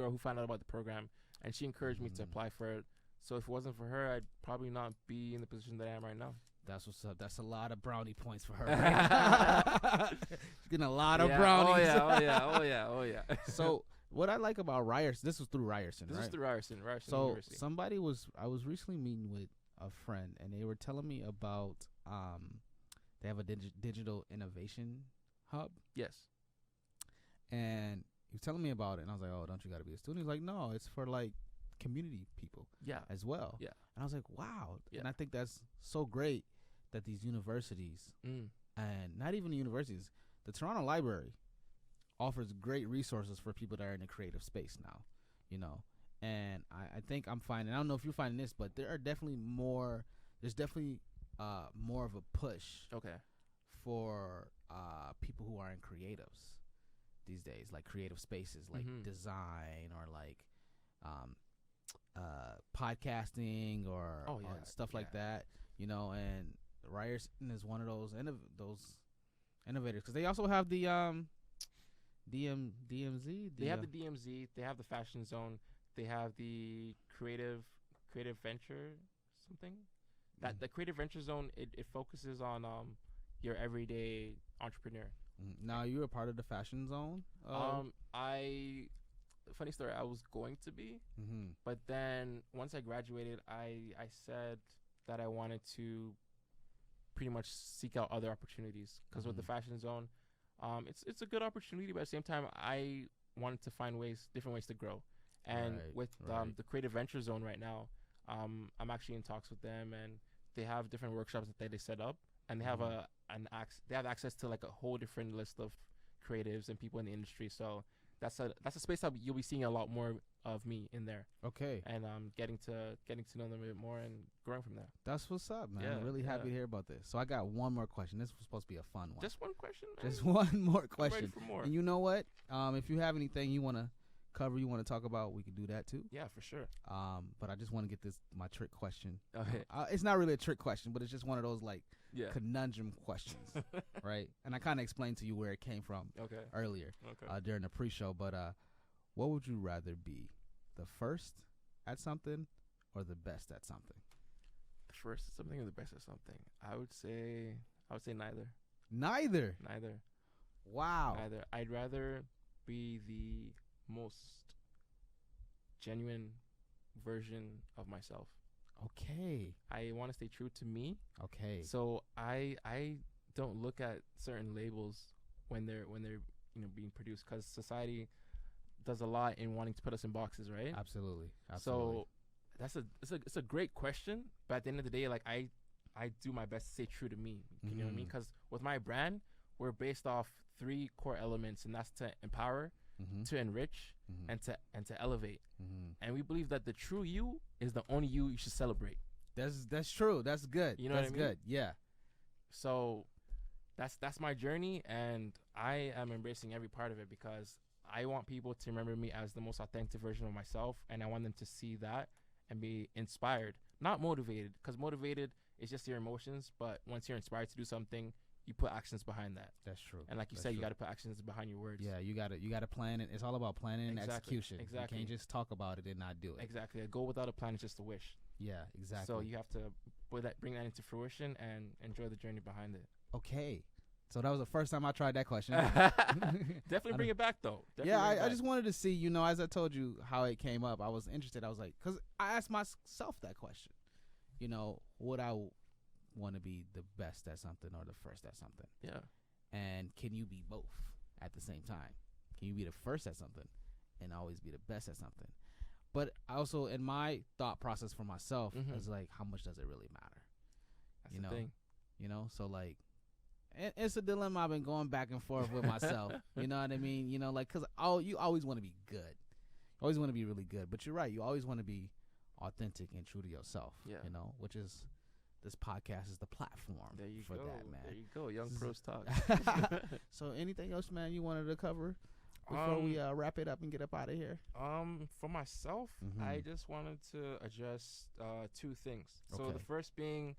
who found out about the program, and she encouraged me to apply for it. So if it wasn't for her, I'd probably not be in the position that I am right now. That's what's up. That's a lot of brownie points for her. Right? She's getting a lot of brownies. Oh yeah. So what I like about Ryerson, this was through Ryerson, This right? is the Ryerson So University. I was recently meeting with a friend, and they were telling me about they have a digital innovation hub, Yes. and he was telling me about it, and I was like, oh, don't you got to be a student? He's like, no, it's for like community people Yeah. as well. Yeah. And I was like, wow. Yeah. And I think that's so great that these universities, Mm. and not even the universities, the Toronto Library offers great resources for people that are in a creative space now, you know. And I think I'm finding, I don't know if you're finding this, but there's definitely more of a push Okay. for people who are in creatives these days, like creative spaces, like design or like podcasting or stuff like that, you know. And Ryerson is one of those innovators, because they also have the DMZ. They have the DMZ. They have the Fashion Zone. They have the creative venture something. That the creative venture zone, it focuses on your everyday entrepreneur. Now, you're a part of the Fashion Zone. Funny story. I was going to be, but then once I graduated, I said that I wanted to pretty much seek out other opportunities, because with the Fashion Zone, it's a good opportunity, but at the same time, I wanted to find different ways to grow. And with the Creative Venture Zone right now, I'm actually in talks with them, and they have different workshops that they set up, and they have they have access to like a whole different list of creatives and people in the industry. So that's a space that you'll be seeing a lot more of me in there. Okay. And getting to know them a bit more and growing from there. That's what's up, man. Yeah, I'm really happy to hear about this. So I got one more question. This was supposed to be a fun one. Just one question, man. Just one more question. I'm ready for more. And you know what? If you have anything you want to cover, you want to talk about, we could do that too. Yeah, for sure. But I just want to get my trick question. Okay. It's not really a trick question, but it's just one of those like Yeah. conundrum questions, right? And I kind of explained to you where it came from earlier during the pre-show. But what would you rather be, the first at something or the best at something? The first at something or the best at something? I would say neither. Neither. Wow. Neither. I'd rather be the most genuine version of myself. Okay. I want to stay true to me. Okay. So I don't look at certain labels when they're being produced, because society does a lot in wanting to put us in boxes, right? Absolutely. So it's a great question, but at the end of the day, like I do my best to stay true to me. You know what I mean? Because with my brand, we're based off 3 core elements, and that's to empower, to enrich, and to elevate. And we believe that the true you is the only you should celebrate. That's true. That's good. You know that's what I mean? Good. Yeah. So that's my journey, and I am embracing every part of it, because I want people to remember me as the most authentic version of myself, and I want them to see that and be inspired, not motivated, because motivated is just your emotions, but once you're inspired to do something, you put actions behind that. That's true. And like you said, you got to put actions behind your words. Yeah, you got to plan it. It's all about planning and execution. Exactly. You can't just talk about it and not do it. Exactly. A goal without a plan is just a wish. Yeah, exactly. So you have to bring that into fruition and enjoy the journey behind it. Okay. So that was the first time I tried that question. Definitely bring it back, though. I just wanted to see, as I told you how it came up, I was interested. I was like, because I asked myself that question. Would I want to be the best at something or the first at something? Yeah. And can you be both at the same time? Can you be the first at something and always be the best at something? But also, in my thought process for myself, is like, how much does it really matter? That's the thing. So like, it's a dilemma I've been going back and forth with myself. You know what I mean? Like, because you always want to be good. You always want to be really good. But you're right. You always want to be authentic and true to yourself. Yeah. Which is, this podcast is the platform that, man. There you go. Young Pros Talk. So anything else, man, you wanted to cover before we wrap it up and get up out of here? For myself, I just wanted to address 2 things. So the first being,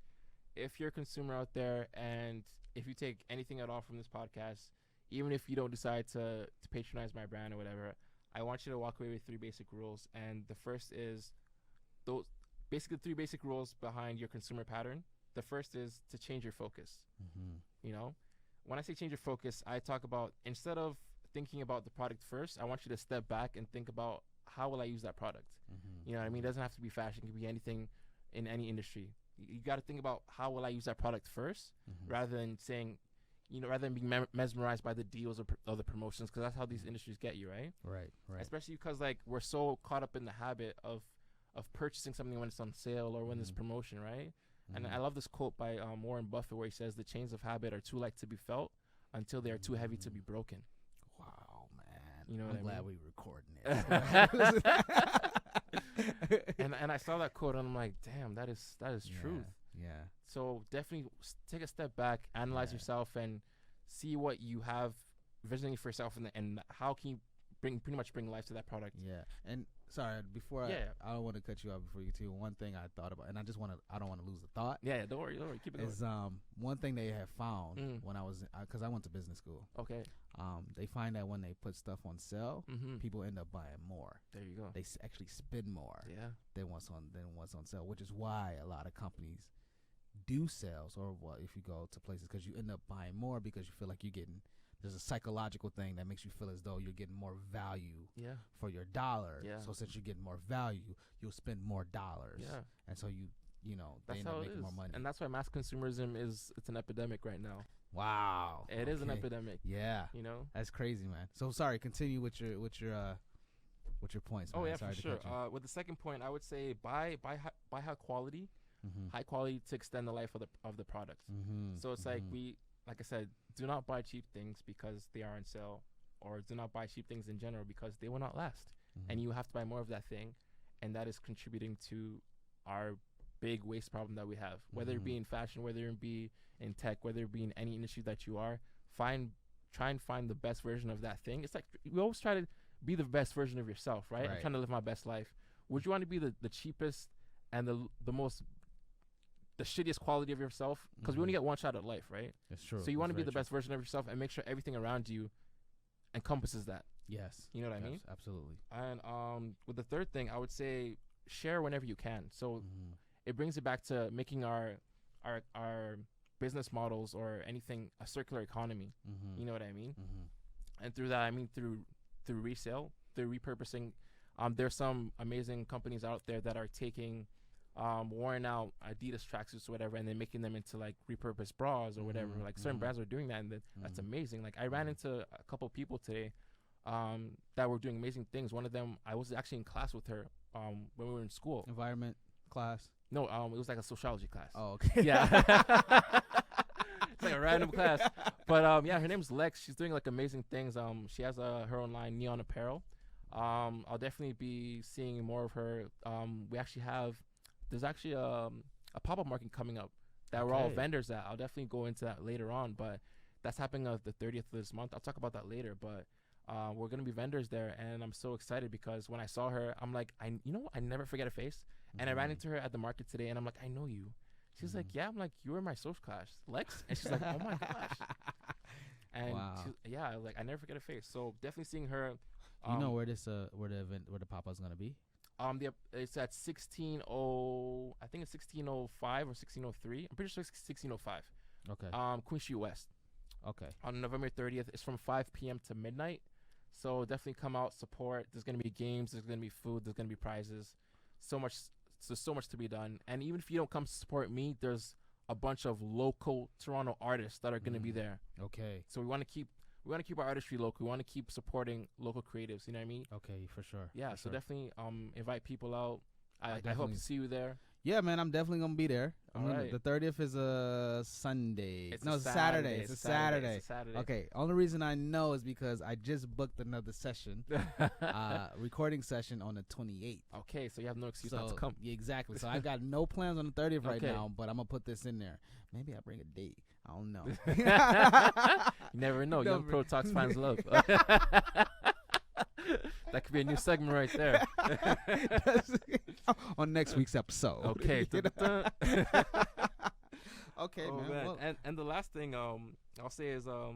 if you're a consumer out there and if you take anything at all from this podcast, even if you don't decide to patronize my brand or whatever, I want you to walk away with 3 basic rules. And the first is basically 3 basic rules behind your consumer pattern. The first is to change your focus. Mm-hmm. You know, when I say change your focus, I talk about instead of thinking about the product first, I want you to step back and think about how will I use that product. Mm-hmm. You know what I mean? It doesn't have to be fashion. It can be anything in any industry. You got to think about how will I use that product first, Mm-hmm. rather than saying, rather than being mesmerized by the deals or the promotions, because that's how these industries get you, right? Right. Especially because like we're so caught up in the habit of purchasing something when it's on sale or when there's promotion, right? Mm-hmm. And I love this quote by Warren Buffett where he says, "The chains of habit are too light to be felt until they are too heavy to be broken." Wow, man. You know I'm what I glad mean? we recording it. and I saw that quote and I'm like, damn, that is truth. Yeah. So definitely take a step back, analyze yourself, and see what you have visually for yourself, and how can you pretty much bring life to that product. Yeah. And sorry, before I don't want to cut you off before you too. One thing I thought about, and I don't want to lose the thought. Yeah, don't worry, keep it going. Is one thing they have found when I was, because I went to business school. Okay. They find that when they put stuff on sale, people end up buying more. There you go. They actually spend more. Yeah. Than what's on sale, which is why a lot of companies do sales, or if you go to places, because you end up buying more because you feel like you're getting. There's a psychological thing that makes you feel as though you're getting more value for your dollar. Yeah. So since you're getting more value, you'll spend more dollars. Yeah. And so they that's end how up it making is. more money. And that's why mass consumerism it's an epidemic right now. Wow. It is an epidemic. Yeah. That's crazy, man. So sorry, continue with your points, man. Oh yeah, sorry for sure. With the second point, I would say buy high quality, high quality to extend the life of the product. So it's like I said, do not buy cheap things because they are on sale, or do not buy cheap things in general because they will not last. And you have to buy more of that thing, and that is contributing to our big waste problem that we have. Whether it be in fashion, whether it be in tech, whether it be in any industry that you are, try and find the best version of that thing. It's like we always try to be the best version of yourself, right? I'm trying to live my best life. Would you want to be the cheapest and the shittiest quality of yourself? Because we only get one shot at life, right? It's true. So you want to be the best version of yourself and make sure everything around you encompasses that. Yes. You know what I mean? Absolutely. And with the third thing, I would say share whenever you can. So it brings it back to making our business models or anything a circular economy. You know what I mean? And through that, I mean through resale, through repurposing. There's some amazing companies out there that are taking worn out Adidas tracksuits or whatever, and then making them into like repurposed bras or whatever. Like certain brands are doing that, and that's amazing. Like I ran into a couple people today that were doing amazing things. One of them, I was actually in class with her when we were in school. Environment class? No, it was like a sociology class. Oh, okay. Yeah. It's like a random class. But yeah, her name's Lex. She's doing like amazing things. She has her own line, Neon Apparel. I'll definitely be seeing more of her. There's actually a pop-up market coming up that we're all vendors at. I'll definitely go into that later on, but that's happening the 30th of this month. I'll talk about that later, but we're going to be vendors there, and I'm so excited because when I saw her, I'm like, I never forget a face. And I ran into her at the market today, and I'm like, I know you. She's like, yeah. I'm like, you were in my social class, Lex. And she's like, oh my gosh. And I was like, I never forget a face. So definitely seeing her. You know where the pop-up's gonna be? It's at 16:0. I think it's 16:05 or 16:03. I'm pretty sure it's 16:05. Okay. Queen Street West. Okay. On November 30th, it's from 5 p.m. to midnight. So definitely come out, support. There's gonna be games. There's gonna be food. There's gonna be prizes. There's so much to be done. And even if you don't come to support me, there's a bunch of local Toronto artists that are gonna be there. Okay. So we want to keep our artistry local. We want to keep supporting local creatives. You know what I mean? Okay, for sure. Yeah. So definitely invite people out. I hope to see you there. Yeah, man, I'm definitely gonna be there. Right. The 30th is a Sunday. It's a Saturday. It's a Saturday. It's a Saturday. Okay. Only reason I know is because I just booked another session, recording session on the 28th. Okay, so you have no excuse not to come. Yeah, exactly. So I got no plans on the 30th right now, but I'm gonna put this in there. Maybe I bring a date. I don't know. You never know. Young Pro Talks finds love. That could be a new segment right there. On next week's episode. Okay. Okay, man. Well, and the last thing I'll say is I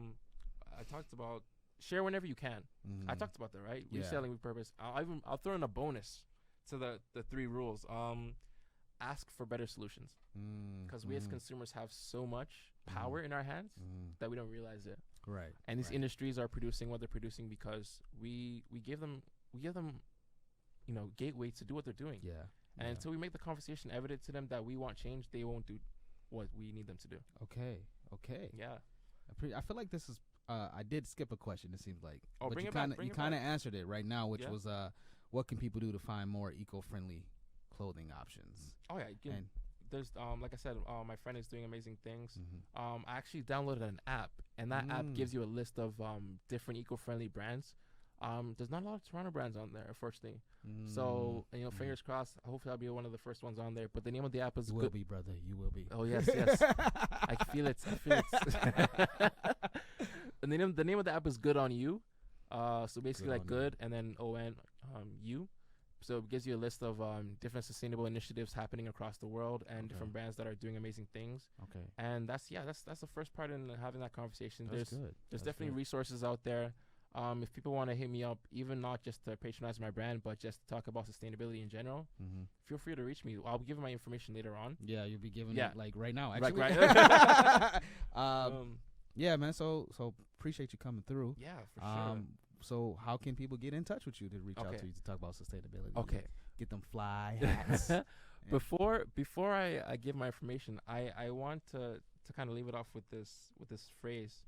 talked about share whenever you can. I talked about that, right? Reselling with purpose. I'll throw in a bonus to the 3 rules. ask for better solutions, because we as consumers have so much power in our hands that we don't realize it. Right. And these industries are producing what they're producing because we give them gateway to do what they're doing. Yeah. And until we make the conversation evident to them that we want change, they won't do what we need them to do. Okay. Yeah. I feel like this is. I did skip a question. It seems like. Oh, but bring you it back. You kind of answered it right now, which was what can people do to find more eco-friendly clothing options? Oh yeah. There's like I said, my friend is doing amazing things. I actually downloaded an app, and that app gives you a list of different eco-friendly brands. There's not a lot of Toronto brands on there, unfortunately. So fingers crossed. Hopefully, I'll be one of the first ones on there. But the name of the app is You will be, brother. You will be. Oh yes. I feel it. And the name of the app is Good on You. So basically, good and then you. So it gives you a list of different sustainable initiatives happening across the world and different brands that are doing amazing things. Okay. And that's the first part in having that conversation. That's There's definitely resources out there. If people want to hit me up, even not just to patronize my brand, but just to talk about sustainability in general, feel free to reach me. I'll be giving my information later on. Yeah, you'll be giving it like right now, actually. Right. Yeah, man. So appreciate you coming through. Yeah, for sure. So how can people get in touch with you to reach out to you to talk about sustainability? Okay. Get them fly hats. Before I give my information, I want to kind of leave it off with this phrase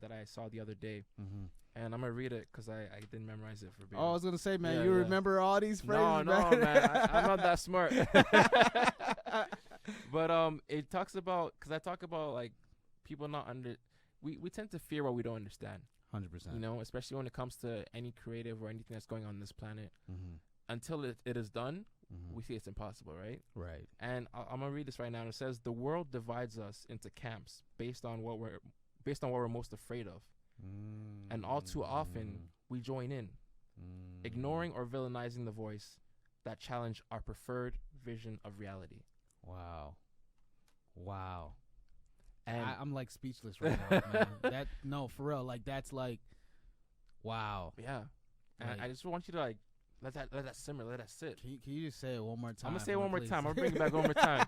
that I saw the other day. And I'm gonna read it because I didn't memorize it for being. Oh, I was gonna say, man, you remember all these phrases? No, man, I'm not that smart. But it talks about, because I talk about like people not we tend to fear what we don't understand. 100%. Especially when it comes to any creative or anything that's going on this planet. Until it is done, we see it's impossible, right? Right. And I'm gonna read this right now. And it says, the world divides us into camps based on what we're most afraid of. And all too often, we join in, ignoring or villainizing the voice that challenge our preferred vision of reality. Wow. And I'm like speechless right now, man. No, for real. Like, that's like, wow. Yeah. And I just want you to like let that simmer, let that sit. Can you just say it one more time? I'm gonna say it one more time. I'm gonna bring it back one more time.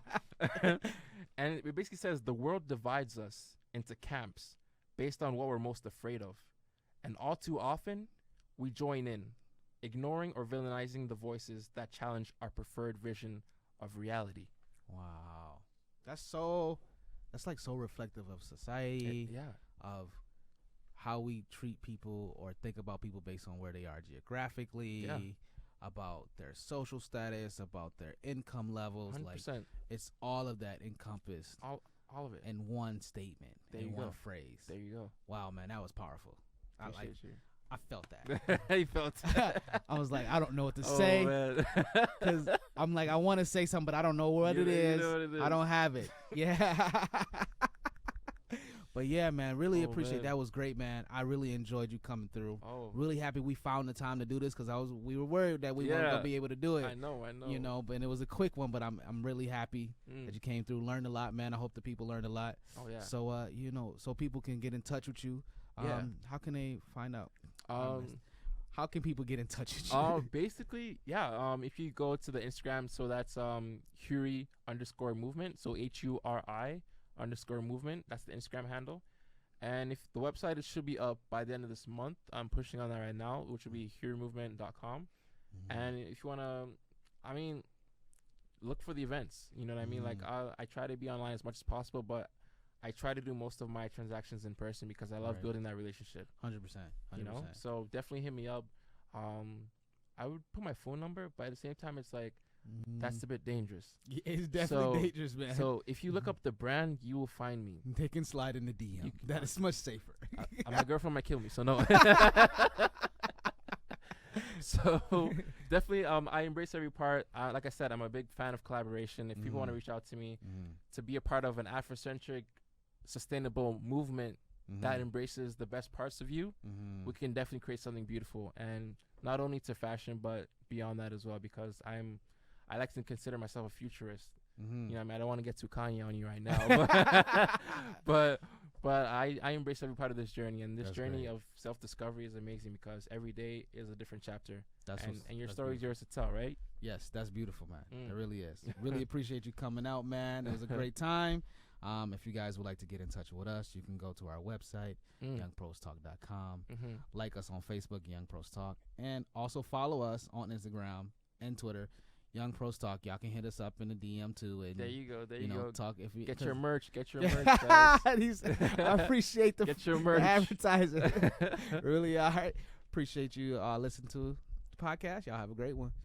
And it basically says, the world divides us into camps based on what we're most afraid of. And all too often, we join in, ignoring or villainizing the voices that challenge our preferred vision of reality. Wow. That's like so reflective of society, of how we treat people or think about people based on where they are geographically, about their social status, about their income levels. 100%. Like, it's all of that encompassed. All of it in one statement, one phrase. There you go. Wow, man, that was powerful. Appreciate you. I felt that. You felt that. I was like, I don't know what to say. Because I'm like, I want to say something, but I don't know what it is. I don't have it. Yeah. But yeah, man, really appreciate it. That was great, man. I really enjoyed you coming through. Really happy we found the time to do this, because we were worried that we weren't going to be able to do it. I know. But it was a quick one, but I'm really happy that you came through. Learned a lot, man. I hope the people learned a lot. Oh yeah. So so people can get in touch with you. How can they find out? How can people get in touch with you? Basically, if you go to the Instagram, so that's Huri_movement, so HURI_movement. That's the Instagram handle. And if the website, it should be up by the end of this month. I'm pushing on that right now, which will be hurimovement.com. And if you want to, look for the events. You know what I mean? Like, I try to be online as much as possible, but I try to do most of my transactions in person because I love building that relationship. 100%. So definitely hit me up. I would put my phone number, but at the same time, it's like, that's a bit dangerous. It's definitely dangerous, man. So if you look up the brand, you will find me. They can slide in the DM. That is much safer. My girlfriend might kill me, so no. So definitely, I embrace every part. Like I said, I'm a big fan of collaboration. If people want to reach out to me to be a part of an Afrocentric, sustainable movement that embraces the best parts of you, we can definitely create something beautiful, and not only to fashion, but beyond that as well. Because I like to consider myself a futurist. You know what I mean? I don't want to get too Kanye on you right now, but But I embrace every part of this journey, and this That's journey great. of self-discovery is amazing because every day is a different chapter, That's and your that's story is beautiful. yours to tell, right? Yes, that's beautiful, man. It Mm. really is. Really appreciate you coming out, man. It was a great time. If you guys would like to get in touch with us, you can go to our website, youngprostalk.com. Mm-hmm. Like us on Facebook, Young Pros Talk, and also follow us on Instagram and Twitter, Young Pros Talk. Y'all can hit us up in the DM too, and There you go. There you you know, go. talk if you Get 'cause- your merch. Get your merch, guys. I appreciate the Get your the merch. advertising. Really, all right. Appreciate you listening to the podcast. Y'all have a great one.